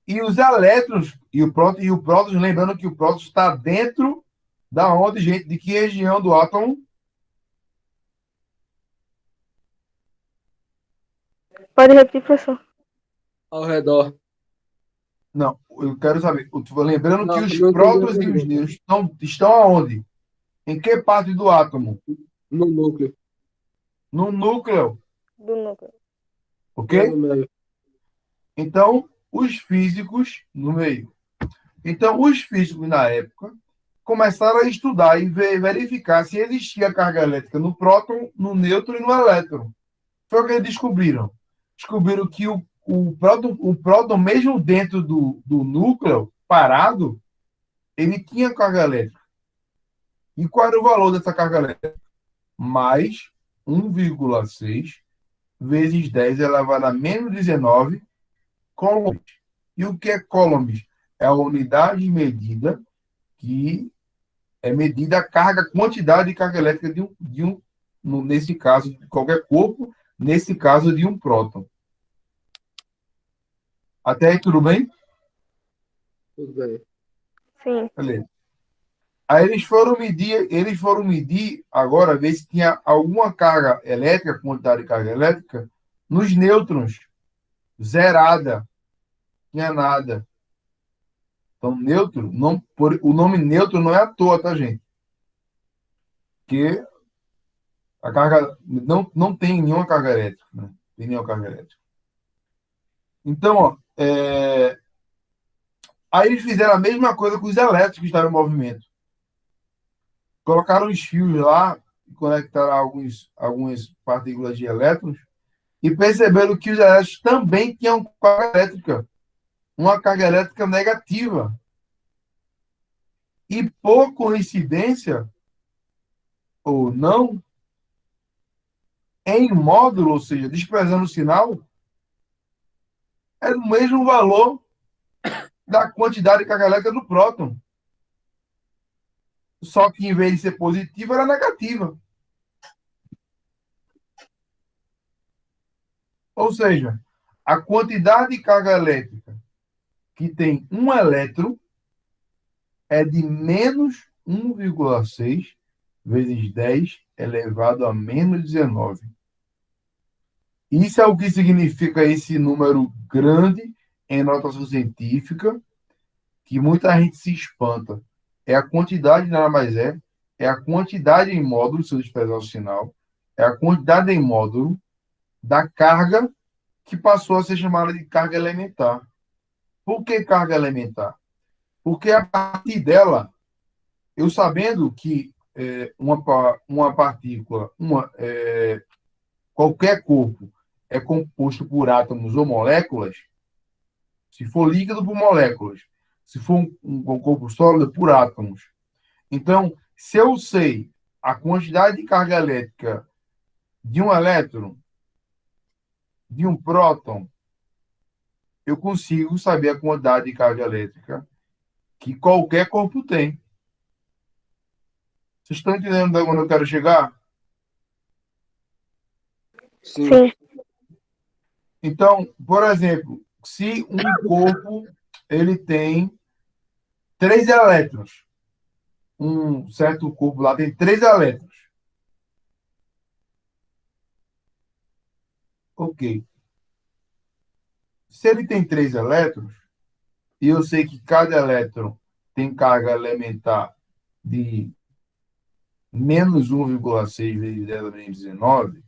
E os elétrons, e o próton, lembrando que o próton está dentro da onde, gente, de que região do átomo? Pode repetir, professor? Ao redor. Não, eu quero saber. Lembrando que Não, os não entendi a prótons e os pergunta. nêutrons estão aonde? Em que parte do átomo? No núcleo. No núcleo, Do núcleo. ok? É no meio. Então, os físicos no meio. Então, os físicos na época começaram a estudar e verificar se existia carga elétrica no próton, no nêutron e no elétron. Foi o que eles descobriram. Descobriram que o próton, mesmo dentro do núcleo, parado, ele tinha carga elétrica. E qual era o valor dessa carga elétrica? Mais 1,6 vezes 10 elevado a menos 19 coulombs. E o que é coulombs? É a unidade de medida que é medida a carga, a quantidade de carga elétrica nesse caso, de qualquer corpo, nesse caso de um próton. Até aí, tudo bem? Tudo bem. Sim. Beleza. Aí eles foram medir agora, ver se tinha alguma carga elétrica, quantidade de carga elétrica, nos nêutrons. Zerada. Não tinha nada. Então, neutro, não, o nome neutro não é à toa, tá, gente? Porque a carga não tem nenhuma carga elétrica, né? Tem nenhuma carga elétrica. Então, ó, aí eles fizeram a mesma coisa com os elétrons que estavam em movimento. Colocaram os fios lá, conectaram algumas partículas de elétrons e perceberam que os elétrons também tinham carga elétrica, uma carga elétrica negativa. E por coincidência, ou não, em módulo, ou seja, desprezando o sinal, é o mesmo valor da quantidade de carga elétrica do próton. Só que em vez de ser positiva, era negativa. Ou seja, a quantidade de carga elétrica que tem um elétron é de menos 1,6 vezes 10 elevado a menos 19. Isso é o que significa esse número grande em notação científica, que muita gente se espanta. É a quantidade, nada mais é a quantidade em módulo, se eu desprezar o sinal, é a quantidade em módulo da carga que passou a ser chamada de carga elementar. Por que carga elementar? Porque a partir dela, eu sabendo que uma partícula, qualquer corpo é composto por átomos ou moléculas, se for líquido, por moléculas, se for um corpo sólido, por átomos. Então, se eu sei a quantidade de carga elétrica de um elétron, de um próton, eu consigo saber a quantidade de carga elétrica que qualquer corpo tem. Vocês estão entendendo onde eu quero chegar? Sim. Sim. Então, por exemplo, se um corpo ele tem 3 elétrons, um certo corpo lá tem 3 elétrons. Ok. Se ele tem 3 elétrons, e eu sei que cada elétron tem carga elementar de menos 1,6 vezes 10 a menos 19,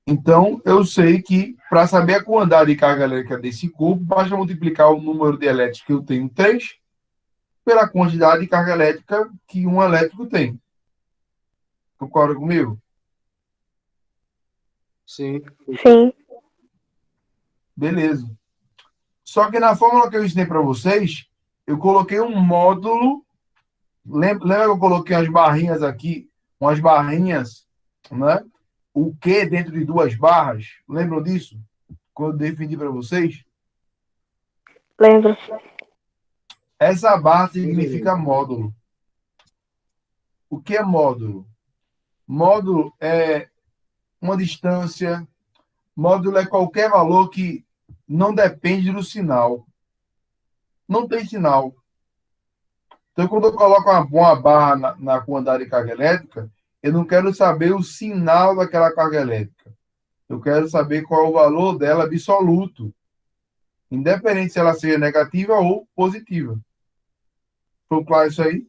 então eu sei que para saber a quantidade de carga elétrica desse corpo, basta multiplicar o número de elétrons que eu tenho 3 pela quantidade de carga elétrica que um elétrico tem. Concorda comigo? Sim. Sim. Beleza. Só que na fórmula que eu ensinei para vocês, eu coloquei um módulo. Lembra que eu coloquei umas barrinhas aqui? Umas barrinhas, né? O Q dentro de 2 barras. Lembram disso? Quando eu defini para vocês? Lembro. Essa barra significa módulo. O que é módulo? Módulo é uma distância. Módulo é qualquer valor que não depende do sinal. Não tem sinal. Então, quando eu coloco uma barra na quantidade de carga elétrica, eu não quero saber o sinal daquela carga elétrica. Eu quero saber qual é o valor dela absoluto, independente se ela seja negativa ou positiva. Ficou claro isso aí?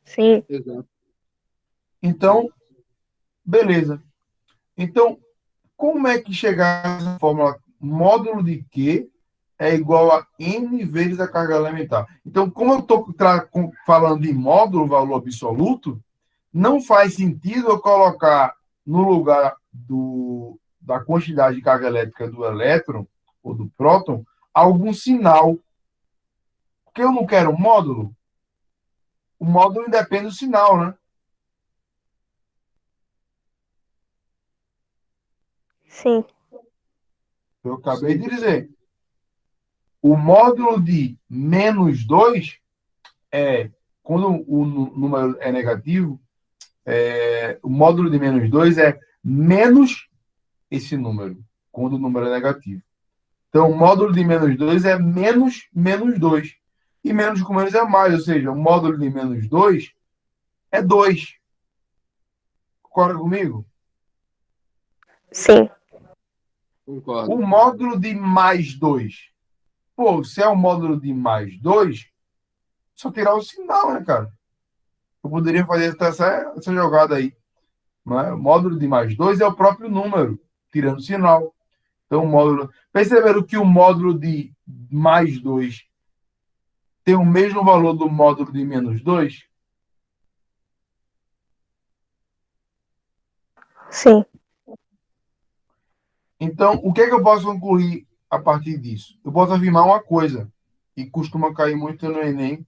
Sim. Exato. Então, beleza. Então, como é que chegar nessa fórmula? Módulo de Q é igual a n vezes a carga elementar. Então, como eu estou falando de módulo, valor absoluto, não faz sentido eu colocar no lugar da quantidade de carga elétrica do elétron ou do próton algum sinal. Porque eu não quero um módulo. O módulo independe do sinal, né? Sim. Eu acabei de dizer. O módulo de menos 2 é, quando o número é negativo, o módulo de menos 2 é menos esse número, quando o número é negativo. Então, o módulo de menos 2 é menos menos 2. E menos com menos é mais, ou seja, o módulo de menos 2 é 2. Concorda comigo? Sim. Concordo. O módulo de mais 2. Pô, se é o módulo de mais 2, só tirar o sinal, né, cara? Eu poderia fazer essa jogada aí. Não é? O módulo de mais 2 é o próprio número, tirando o sinal. Então, o módulo. Perceberam que o módulo de mais 2 tem o mesmo valor do módulo de menos 2? Sim. Então, o que é que eu posso concluir a partir disso? Eu posso afirmar uma coisa, que costuma cair muito no Enem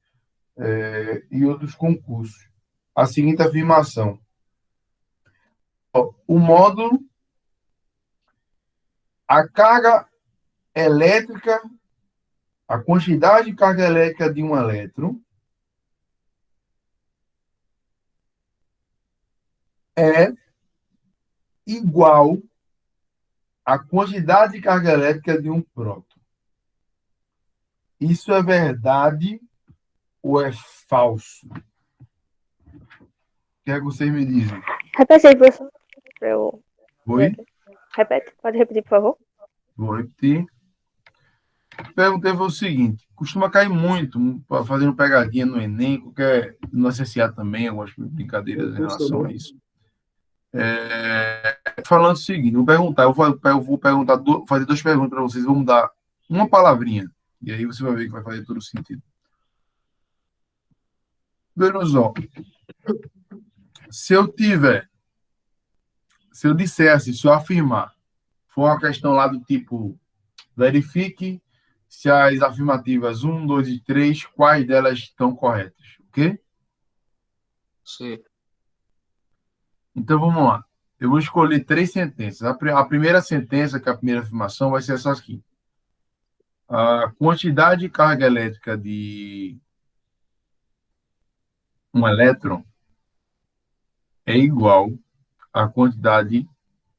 e outros concursos. A seguinte afirmação. O módulo, a carga elétrica, a quantidade de carga elétrica de um elétron é igual à quantidade de carga elétrica de um próton. Isso é verdade ou é falso? O que é que vocês me dizem? Repete aí, professor. Pra eu ver Oi? aqui. Repete. Pode repetir, por favor? Vou repetir. Perguntei foi o seguinte: costuma cair muito fazendo pegadinha no Enem, qualquer, no SSA também, algumas brincadeiras em relação a isso. Falando o seguinte, vou perguntar, eu vou perguntar, fazer 2 perguntas para vocês, vamos dar uma palavrinha, e aí você vai ver que vai fazer todo sentido. Veja só, se eu dissesse, se eu afirmar, for uma questão lá do tipo, verifique se as afirmativas 1, 2 e 3, quais delas estão corretas, ok? Sim. Então vamos lá. Eu vou escolher 3 sentenças. A primeira sentença, que é a primeira afirmação, vai ser essa aqui. A quantidade de carga elétrica de um elétron é igual à quantidade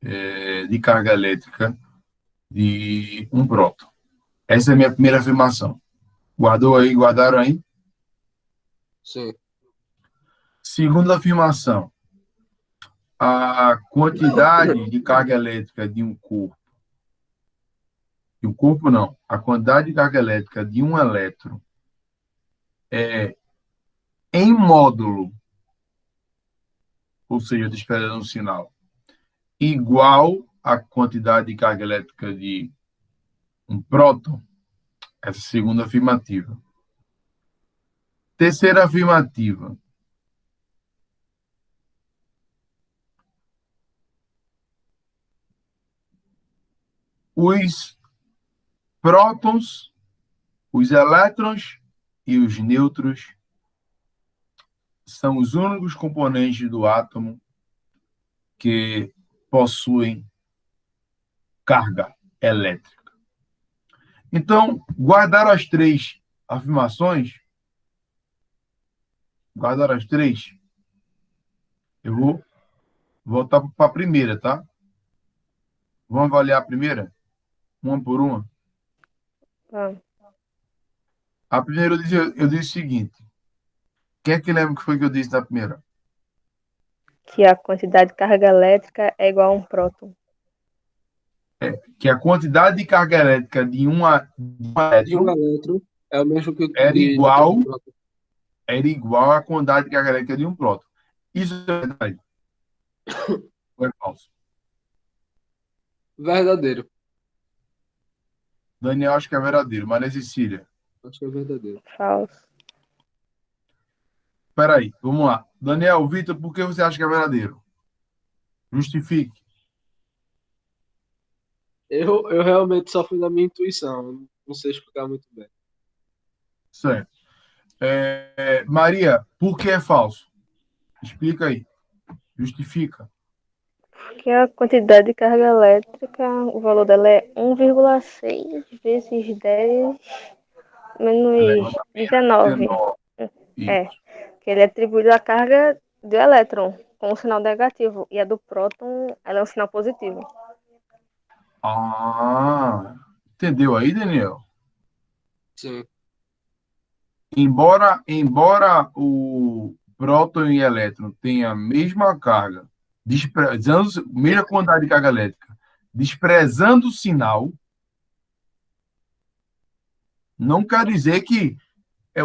de carga elétrica de um próton. Essa é a minha primeira afirmação. Guardou aí? Guardaram aí? Sim. Segunda afirmação. A quantidade de carga elétrica de um corpo. De um corpo, não. A quantidade de carga elétrica de um elétron é em módulo, ou seja, estou esperando um sinal, igual à quantidade de carga elétrica de um próton. Essa é a segunda afirmativa. Terceira afirmativa. Os prótons, os elétrons e os nêutrons são os únicos componentes do átomo que possuem carga elétrica. Então, guardaram as três afirmações? Guardaram as três? Eu vou voltar para a primeira, tá? Vamos avaliar a primeira? Uma por uma? Ah, A primeira eu disse o seguinte. Quem é que lembra o que foi que eu disse na primeira? que a quantidade de carga elétrica é igual a um próton. Que a quantidade de carga elétrica de um E um elétron elétron é o mesmo que o era de igual um próton. à quantidade de carga elétrica de um próton. Isso é verdade? Ou é falso? Verdadeiro. Daniel acho que é verdadeiro, Maria Cecília. Acho que é verdadeiro. Falso. Espera aí, vamos lá. Daniel, Vitor, por que você acha que é verdadeiro? Justifique. Eu realmente só fui na minha intuição. Não sei explicar muito bem. Certo. Maria, por que é falso? Explica aí. Justifica. Porque a quantidade de carga elétrica, o valor dela é 1,6 vezes 10 menos 19. É, Isso. que ele é atribuído à carga do elétron com um sinal negativo. E a do próton, ela é um sinal positivo. Ah, entendeu aí, Daniel? Sim. Embora o próton e elétron tenham a mesma carga, desprezando mesma quantidade de carga elétrica, desprezando o sinal, não quer dizer que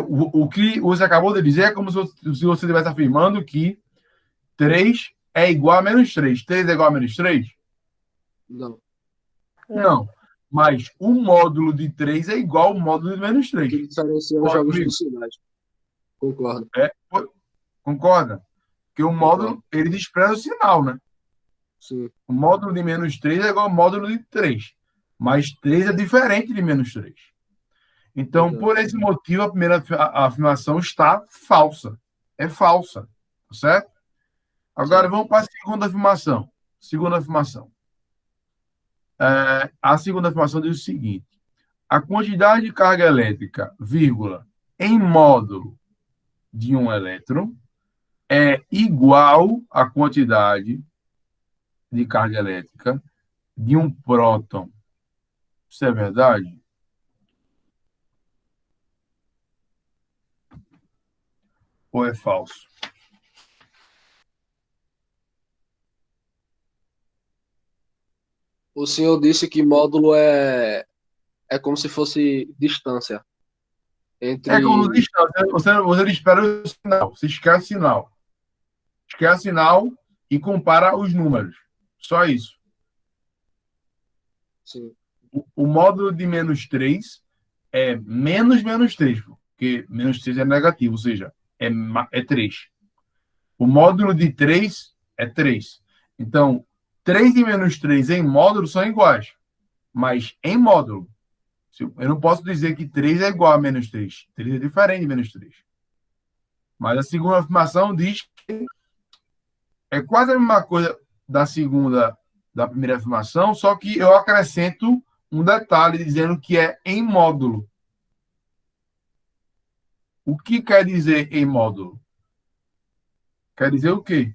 o que você acabou de dizer é como se você estivesse afirmando que 3 é igual a menos 3. 3 é igual a menos 3? Não. Não. Mas o módulo de 3 é igual ao módulo de menos 3. Que diferencia os jogos dos sinais. Concordo. Concorda? Porque o módulo, ele despreza o sinal, né? Sim. O módulo de menos 3 é igual ao módulo de 3. Mas 3 é diferente de menos 3. Então, por esse motivo, a primeira afirmação está falsa. É falsa. Tá certo? Agora, vamos para a segunda afirmação. Segunda afirmação. A segunda afirmação diz o seguinte. A quantidade de carga elétrica, vírgula, em módulo de um elétron é igual à quantidade de carga elétrica de um próton. Isso é verdade? Ou é falso? O senhor disse que módulo é como se fosse distância entre. É como distância. Você espera o sinal. Você esquece o sinal. Esquece o sinal e compara os números. Só isso. Sim. O módulo de menos 3 é menos 3, porque menos 3 é negativo, ou seja, é 3. O módulo de 3 é 3. Então, 3 e menos 3 em módulo são iguais, mas em módulo. Eu não posso dizer que 3 é igual a menos 3. 3 é diferente de menos 3. Mas a segunda afirmação diz que é quase a mesma coisa da primeira afirmação, só que eu acrescento um detalhe dizendo que é em módulo. O que quer dizer em módulo? Quer dizer o quê?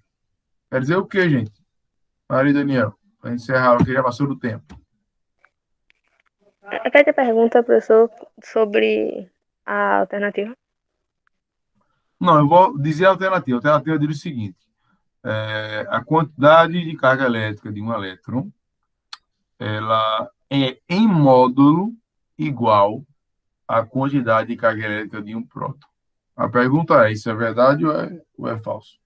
Quer dizer o quê, gente? Maria e Daniel, para encerrar, porque já passou do tempo. Até que pergunta, professor, sobre a alternativa. Não, eu vou dizer a alternativa. A alternativa diz o seguinte: a quantidade de carga elétrica de um elétron, ela é em módulo igual à quantidade de carga elétrica de um próton. A pergunta é: isso é verdade ou é falso?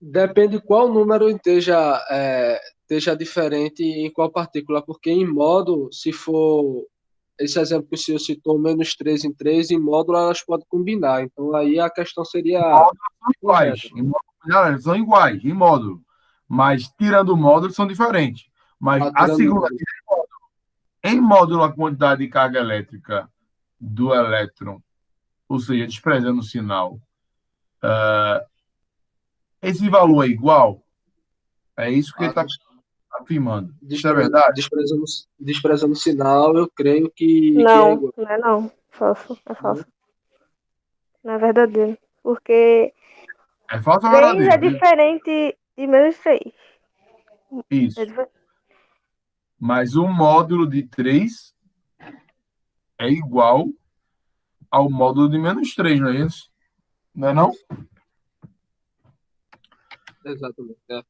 Depende qual número esteja diferente em qual partícula, porque em módulo, se for esse exemplo que o senhor citou, menos 3 em 3, em módulo elas podem combinar. Então aí a questão seria Iguais. correta. Em módulo, não, eles são iguais, em módulo. Mas, tirando o módulo, são diferentes. Mas a Tirando o segunda, módulo. em módulo, a quantidade de carga elétrica do elétron, ou seja, desprezando o sinal, esse valor é igual? É isso que ele Ah, está afirmando. Isso é verdade? desprezando o sinal, eu creio que é Não, igual. não é não. Falso, é falso. Não é verdadeiro. Porque É falso ou 3 é verdadeiro? diferente de menos 3. É Isso. diferente. Mas o módulo de 3 é igual ao módulo de menos 3, não é isso? Não é não? Exatamente. É.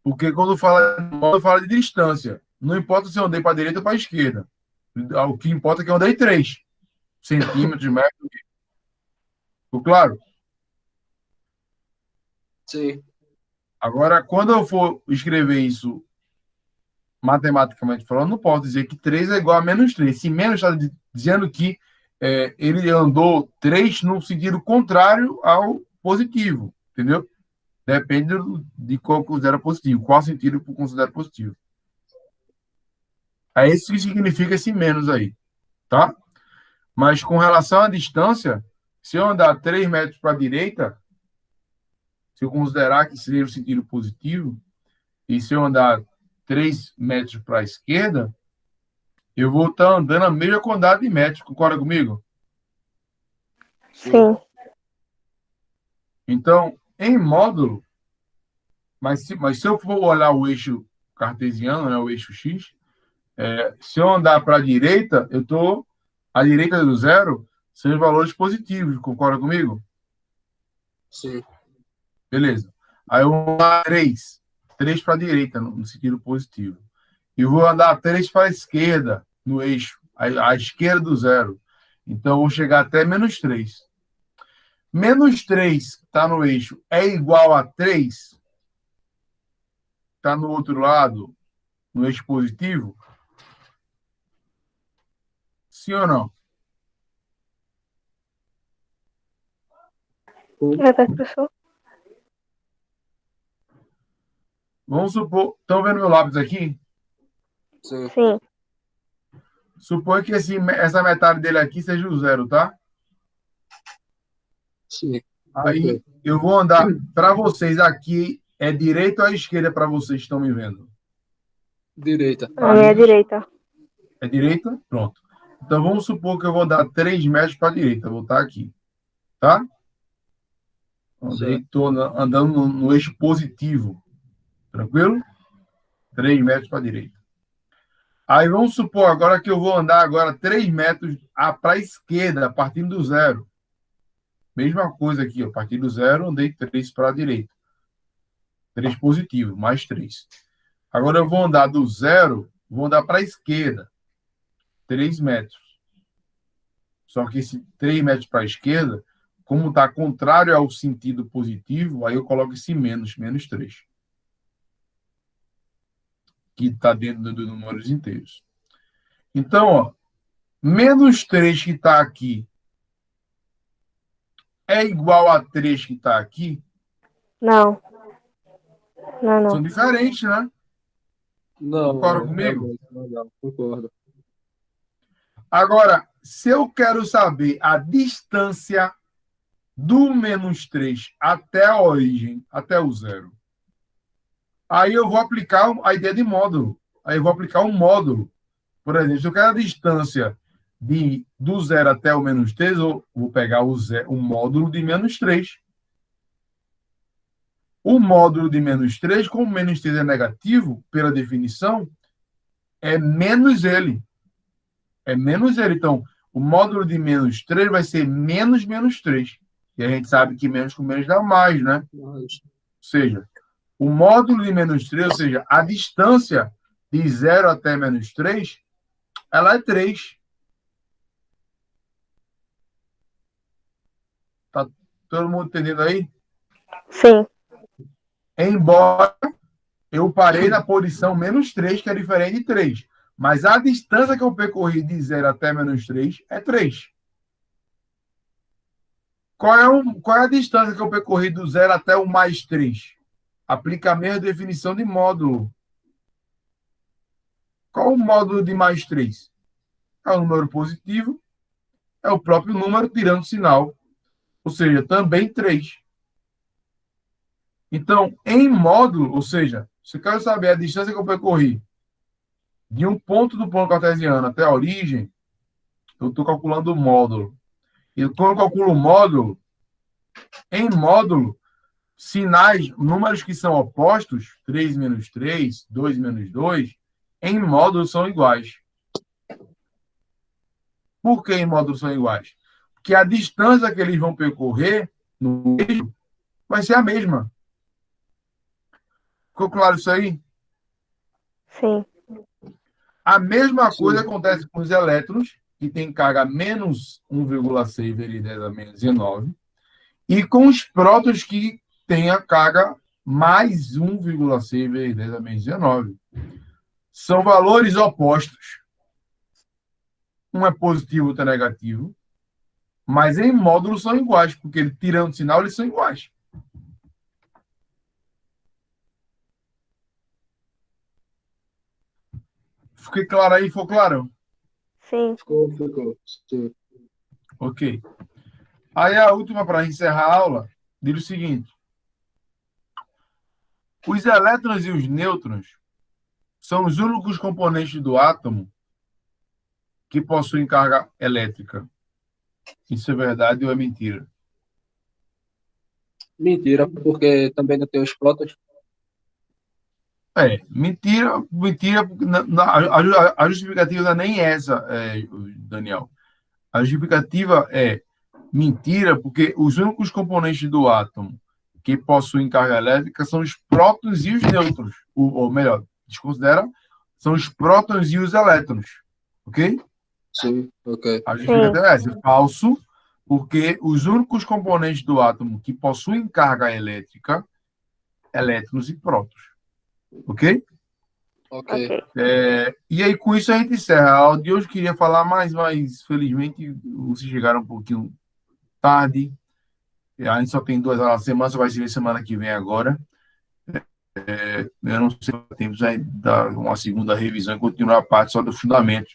Porque quando fala de módulo, fala de distância. Não importa se eu andei para a direita ou para a esquerda. O que importa é que eu andei 3 centímetros, metros. Ficou claro? Sim. Agora, quando eu for escrever isso matematicamente falando, não posso dizer que 3 é igual a menos 3. Se menos está dizendo que ele andou 3 no sentido contrário ao positivo, entendeu? Depende de qual considera positivo, qual sentido considera positivo. É isso que significa esse menos aí, tá? Mas com relação à distância, se eu andar 3 metros para a direita, se eu considerar que seja o sentido positivo, e se eu andar 3 metros para a esquerda, eu vou estar andando a mesma quantidade de metros. Concorda comigo? Sim. Então, em módulo, mas se eu for olhar o eixo cartesiano, né, o eixo X, se eu andar para a direita, eu estou à direita do zero, são os valores positivos. Concorda comigo? Sim. Beleza. Aí eu vou andar 3. 3 para a direita, no sentido positivo. E vou andar 3 para a esquerda, no eixo, à esquerda do zero. Então, eu vou chegar até menos 3. Menos 3 que está no eixo é igual a 3, está no outro lado, no eixo positivo? Sim ou não? Repete, professor. Vamos supor. Estão vendo meu lápis aqui? Sim. Sim. Supõe que essa metade dele aqui seja o zero, tá? Sim. Aí eu vou andar para vocês aqui. É direita ou é esquerda para vocês que estão me vendo? Direita. A minha direita. É direita? Pronto. Então vamos supor que eu vou dar 3 metros para a direita. Vou estar aqui. Tá? Estou andando no eixo positivo. Tranquilo? 3 metros para a direita. Aí vamos supor agora que eu vou andar agora 3 metros para a esquerda, partindo do zero. Mesma coisa aqui, ó, a partir do zero, andei 3 para a direita. 3 positivo, mais 3. Agora eu vou andar do zero, vou andar para a esquerda. 3 metros. Só que esse 3 metros para a esquerda, como está contrário ao sentido positivo, aí eu coloco esse menos 3. Que está dentro dos números inteiros. Então, ó, menos 3 que está aqui é igual a 3 que está aqui? Não. Não, São não. diferentes, né? Concorda Não, comigo? realmente, não, concordo. Agora, se eu quero saber a distância do menos 3 até a origem, até o zero. Aí eu vou aplicar a ideia de módulo. Aí eu vou aplicar um módulo. Por exemplo, se eu quero a distância do zero até o menos 3, eu vou pegar o módulo de menos 3. O módulo de menos 3, como menos 3 é negativo, pela definição, é menos ele. É menos ele. Então, o módulo de menos 3 vai ser menos menos 3. E a gente sabe que menos com menos dá mais, né? Ou seja, o módulo de menos 3, ou seja, a distância de 0 até menos 3, ela é 3. Tá todo mundo entendendo aí? Sim. Embora eu parei na posição menos 3, que é diferente de 3. Mas a distância que eu percorri de 0 até menos 3 é 3. Qual é a distância que eu percorri do 0 até o mais 3? Aplica a mesma definição de módulo. Qual o módulo de mais 3? É o número positivo, é o próprio número tirando sinal. Ou seja, também 3. Então, em módulo, ou seja, se eu quero saber a distância que eu percorri de um ponto do plano cartesiano até a origem, eu estou calculando o módulo. E quando eu calculo o módulo, em módulo, sinais, números que são opostos, 3 menos 3, 2 menos 2, em módulo são iguais. Por que em módulo são iguais? Porque a distância que eles vão percorrer no eixo vai ser a mesma. Ficou claro isso aí? Sim. A mesma coisa acontece com os elétrons, que tem carga menos 1,6 vezes 10 a menos 19, e com os prótons, que tem a carga mais 1,6 vezes 10 a menos 19. São valores opostos. Um é positivo, outro é negativo, mas em módulos são iguais, porque tirando sinal, eles são iguais. Fiquei claro aí? Ficou claro? Sim. Ficou. Sim. Ok. Aí a última, para encerrar a aula, diz o seguinte. Os elétrons e os nêutrons são os únicos componentes do átomo que possuem carga elétrica. Isso é verdade ou é mentira? Mentira, porque também não tem os prótons. Mentira, porque a justificativa não é nem essa, Daniel. A justificativa é mentira, porque os únicos componentes do átomo que possuem carga elétrica são os prótons e os nêutrons. Ou melhor, desconsidera, são os prótons e os elétrons. Ok? Sim, ok. A justificativa é essa, é falso, porque os únicos componentes do átomo que possuem carga elétrica, elétrons e prótons. Ok? Ok. E aí, com isso, a gente encerra a aula de hoje. Queria falar mais, mas felizmente vocês chegaram um pouquinho tarde. A gente só tem 2 aulas na semana, só vai ser semana que vem agora. Eu não sei se temos aí dar uma segunda revisão e continuar a parte só do fundamento.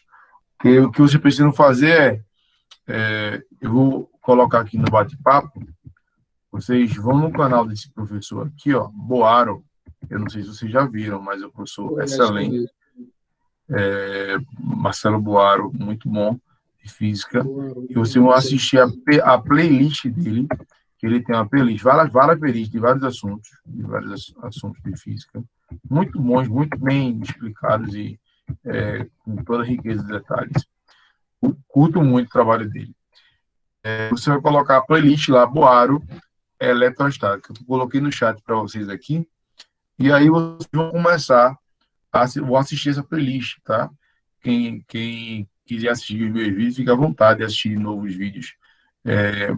Porque o que vocês precisam fazer eu vou colocar aqui no bate-papo. Vocês vão no canal desse professor aqui, ó, Boaro. Eu não sei se vocês já viram, mas é um professor excelente. Marcelo Boaro, muito bom, de física. E vocês vão assistir a playlist dele, que ele tem uma playlist, várias playlists de vários assuntos de física. Muito bons, muito bem explicados e com toda a riqueza de detalhes. Eu curto muito o trabalho dele. Você vai colocar a playlist lá, Boaro, eletrostática. Eu coloquei no chat para vocês aqui. E aí vocês vão começar vão assistir essa playlist, tá? Quem quiser assistir os meus vídeos, fica à vontade de assistir novos vídeos.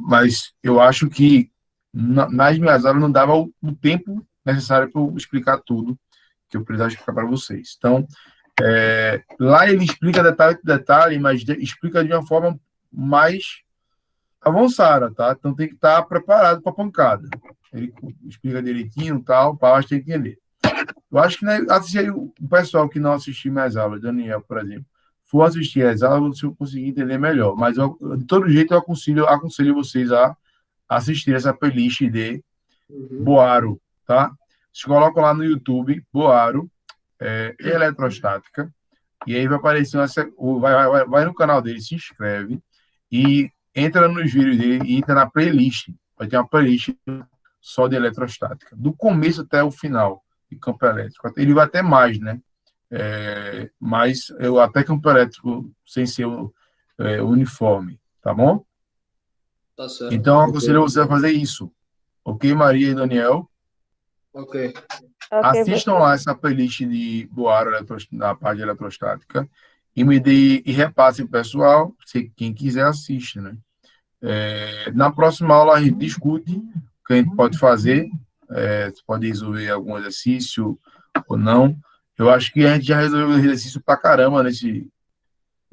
Mas eu acho que nas minhas aulas não dava o tempo necessário para eu explicar tudo que eu precisava explicar para vocês. Então, lá ele explica detalhe por detalhe, mas explica de uma forma mais avançada, tá? Então tem que estar preparado para a pancada. Ele explica direitinho, tal, para a gente entender. Eu acho que, né, assistir o pessoal que não assistiu minhas aulas, Daniel, por exemplo, for assistir as aulas, você vai conseguir entender melhor. Mas de todo jeito eu aconselho vocês a assistir essa playlist de Uhum. Boaro, tá? Vocês colocam lá no YouTube, Boaro, eletrostática, e aí vai aparecer, vai no canal dele, se inscreve, e entra nos vídeos dele e entra na playlist. Vai ter uma playlist só de eletrostática, do começo até o final de campo elétrico. Ele vai até mais, né? Mas eu até campo elétrico sem ser uniforme, tá bom? Tá certo. Então, eu Ok. aconselho você a fazer isso. Ok, Maria e Daniel? Ok. Ok, Assistam lá essa playlist de Boaro na parte de eletrostática e e repassem pro pessoal. Quem quiser assiste, né? Na próxima aula a gente discute o que a gente pode fazer. Você pode resolver algum exercício ou não. Eu acho que a gente já resolveu exercício pra caramba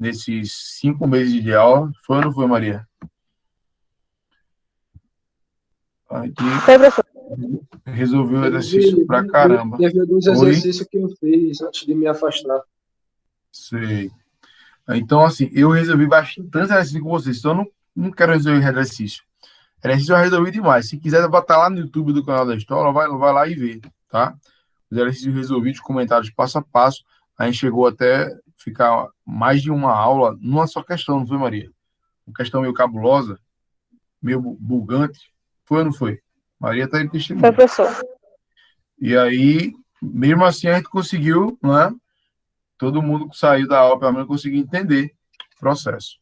nesses 5 meses de aula. Foi ou não foi, Maria? Aqui Foi, professor. resolveu exercício Teve, pra caramba. teve alguns Oi? exercícios que eu fiz antes de me afastar. Sei. Então, assim, eu resolvi bastante exercício com vocês. Então, eu não quero resolver exercício. Exercício eu resolvi demais. Se quiser, botar lá no YouTube do canal da História, vai lá e vê, tá? Os exercícios resolvidos, comentários passo a passo. A gente chegou até ficar mais de uma aula numa só questão, não foi, Maria? Uma questão meio cabulosa, meio bugante. Foi ou não foi? Maria está em Foi, testemunha. professor. E aí, mesmo assim, a gente conseguiu, né? Todo mundo que saiu da aula, pelo menos, conseguiu entender o processo.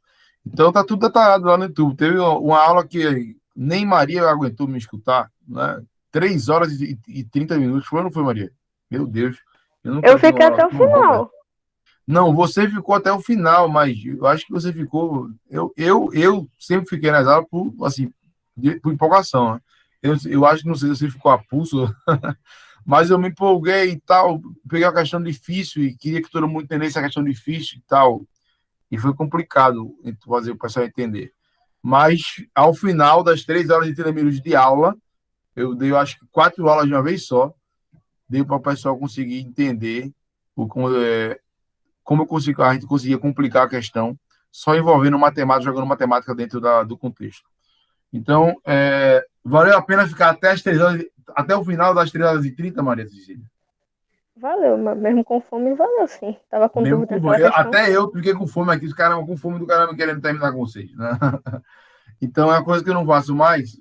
Então, tá tudo detalhado lá no YouTube. Teve uma aula que nem Maria aguentou me escutar, né? 3 horas e 30 minutos. Foi ou não foi, Maria? Meu Deus. Eu nunca Eu vi uma fiquei aula até o tão longa. final. Não, você ficou até o final, mas eu acho que você ficou. Eu sempre fiquei nas aulas por, assim, por empolgação, né? Eu acho que não sei se você ficou a pulso, mas eu me empolguei e tal. Peguei uma questão difícil e queria que todo mundo entendesse a questão difícil e tal. E foi complicado fazer o pessoal entender. Mas, ao final das 3 horas e 30 minutos de aula, eu dei, eu acho que 4 aulas de uma vez só, deu para o pessoal conseguir entender como a gente conseguia complicar a questão só envolvendo matemática, jogando matemática dentro do contexto. Então, valeu a pena ficar até o final das 3 horas e 30, Maria Cecília? Valeu, mas mesmo com fome, valeu sim. Tava com Mesmo dúvida com naquela fome. questão. Até eu fiquei com fome aqui, os caras com fome do caramba querendo terminar com vocês, né? Então, é uma coisa que eu não faço mais.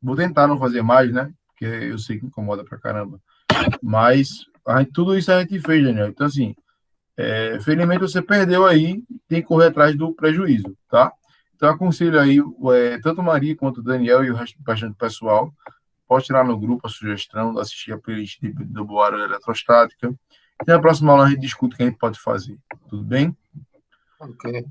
Vou tentar não fazer mais, né? Porque eu sei que incomoda pra caramba. Mas tudo isso a gente fez, Daniel. Então, assim, felizmente você perdeu aí, tem que correr atrás do prejuízo, tá? Então, eu aconselho aí, tanto Maria quanto o Daniel e o resto do pessoal, pode tirar no grupo a sugestão, assistir a playlist do Boaro Eletrostática. E na próxima aula a gente discute o que a gente pode fazer. Tudo bem? Ok.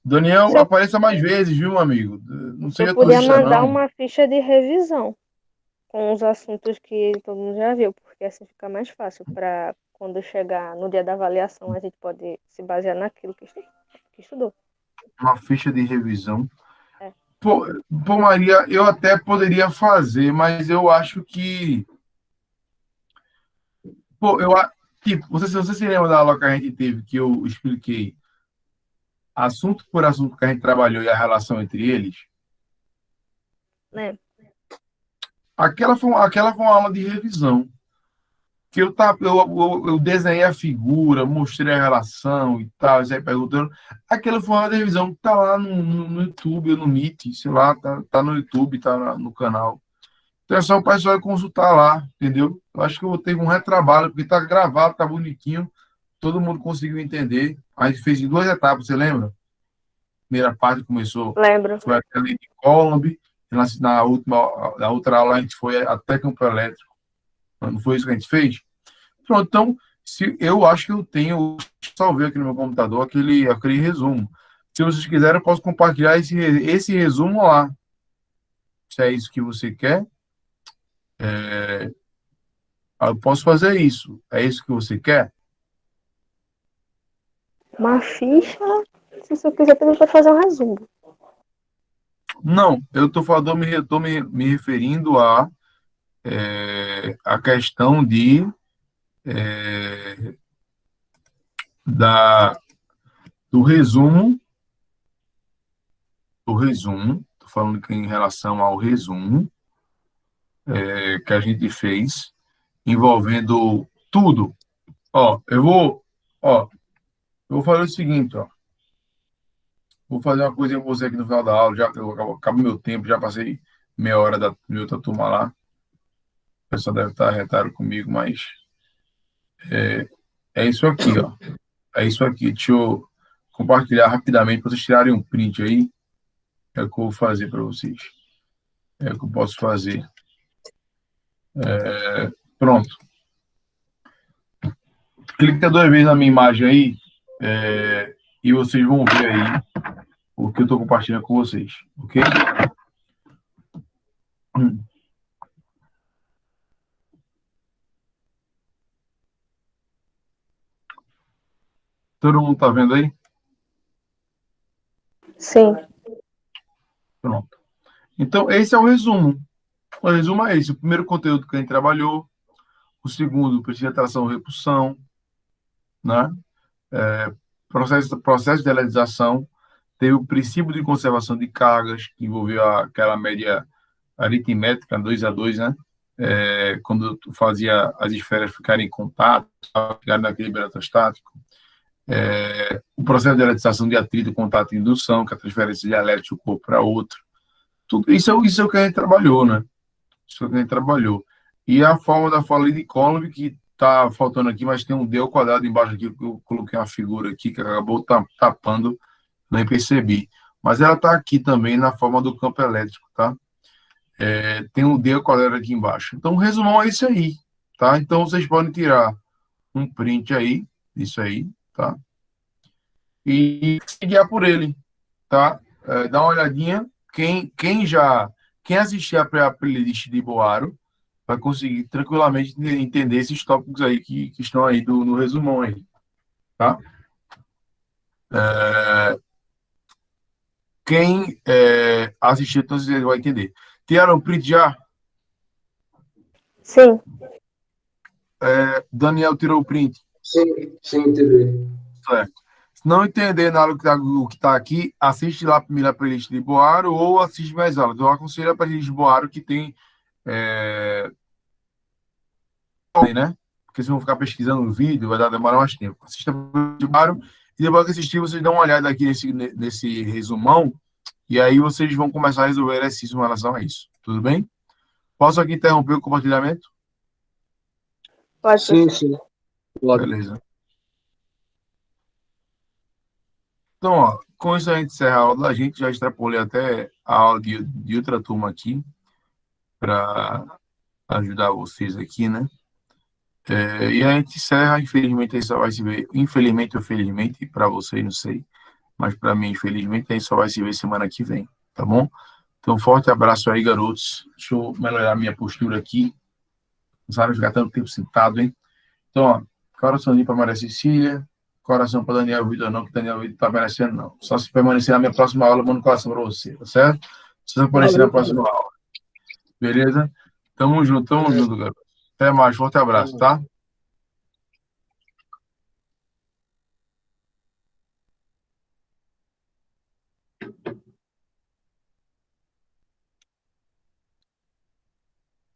Daniel, Se eu, apareça mais vezes, viu, meu amigo? Não se eu seja podia turista, mandar não. uma ficha de revisão com os assuntos que todo mundo já viu, porque assim fica mais fácil para quando chegar no dia da avaliação a gente pode se basear naquilo que estudou. Uma ficha de revisão. É. Pô, Maria, eu até poderia fazer, mas eu acho que. Pô, tipo, você se lembra da aula que a gente teve, que eu expliquei assunto por assunto que a gente trabalhou e a relação entre eles? Né? Aquela foi uma aula de revisão. Que eu desenhei a figura, mostrei a relação e tal, você aí perguntando. Aquela foi uma revisão que tá lá no YouTube, ou no Meet, sei lá, tá no YouTube, tá no canal. Então é só o pessoal consultar lá, entendeu? Eu acho que eu vou ter um retrabalho, porque tá gravado, tá bonitinho, todo mundo conseguiu entender. A gente fez em 2 etapas, você lembra? A primeira parte começou, Lembro. foi até ali de Colombo, e na outra aula a gente foi até Campo Elétrico. Não foi isso que a gente fez? Pronto, então, eu acho que eu salvei aqui no meu computador aquele resumo. Se vocês quiserem, eu posso compartilhar esse resumo lá. Se é isso que você quer, eu posso fazer isso. É isso que você quer? Uma ficha, se você quiser também pode fazer um resumo. Não, eu estou falando, me referindo a questão do resumo, Estou falando que em relação ao resumo que a gente fez, envolvendo tudo. Eu vou fazer o seguinte, Vou fazer uma coisa com você aqui no final da aula, já acabou meu tempo, já passei meia hora de outra turma lá. O pessoal deve estar retado comigo, mas é isso aqui, É isso aqui. Deixa eu compartilhar rapidamente para vocês tirarem um print aí. É o que eu vou fazer para vocês. É o que eu posso fazer. Pronto. Clica 2 vezes na minha imagem aí e vocês vão ver aí o que eu estou compartilhando com vocês. Ok? Todo mundo está vendo aí? Sim. Pronto. Então, esse é o resumo. O resumo é esse. O primeiro conteúdo que a gente trabalhou. O segundo, princípio de atração e repulsão. Né? Processo de realização. Teve o princípio de conservação de cargas, que envolveu aquela média aritmética, 2 a 2, né? Quando tu fazia as esferas ficarem em contato, ficarem naquele eletostático. O processo de realização de atrito, contato e indução, que é a transferência de elétrico de um corpo para outro. Tudo isso é o que a gente trabalhou, né? Isso é o que a gente trabalhou. E a forma da fala de Coulomb, que está faltando aqui, mas tem um D ao quadrado embaixo aqui, que eu coloquei uma figura aqui que acabou tapando, nem percebi. Mas ela está aqui também na forma do campo elétrico, tá? Tem um D ao quadrado aqui embaixo. Então, o resumão é isso aí, tá? Então, vocês podem tirar um print aí, isso aí, tá? E se guiar por ele, tá? Dá uma olhadinha. Quem assistir a playlist de Boaro vai conseguir tranquilamente entender esses tópicos aí que estão aí no resumão aí, tá? Quem assistir, então você vai entender. Tiraram o print já? Sim. Daniel tirou o print. Sim, entendi. Certo. Se não entender nada do que está aqui, assiste lá a primeira playlist de Boaro ou assiste mais aulas. Eu aconselho a playlist de Boaro que tem né? Porque se vão ficar pesquisando o vídeo, vai demorar mais tempo. Assista o Boaro e depois que assistir, vocês dão uma olhada aqui nesse resumão e aí vocês vão começar a resolver exercícios em relação a isso. Tudo bem? Posso aqui interromper o compartilhamento? Pode. Sim. Pode. Beleza. Então, com isso a gente encerra a aula. A gente já extrapolei até a aula de outra turma aqui para ajudar vocês aqui, né? E a gente encerra, infelizmente, aí só vai se ver, infelizmente ou felizmente, para vocês, não sei, mas para mim, infelizmente, aí só vai se ver semana que vem, tá bom? Então, forte abraço aí, garotos. Deixa eu melhorar minha postura aqui. Não sabe ficar tanto tempo sentado, hein? Então, coraçãozinho para Maria Cecília, coração para Daniel Vitor, não, que Daniel Vitor está merecendo, não. Só se permanecer na minha próxima aula, eu mando coração para você, tá certo? Se você aparecer na próxima aula. Beleza? Tamo junto, garoto. Até mais, forte abraço, tá?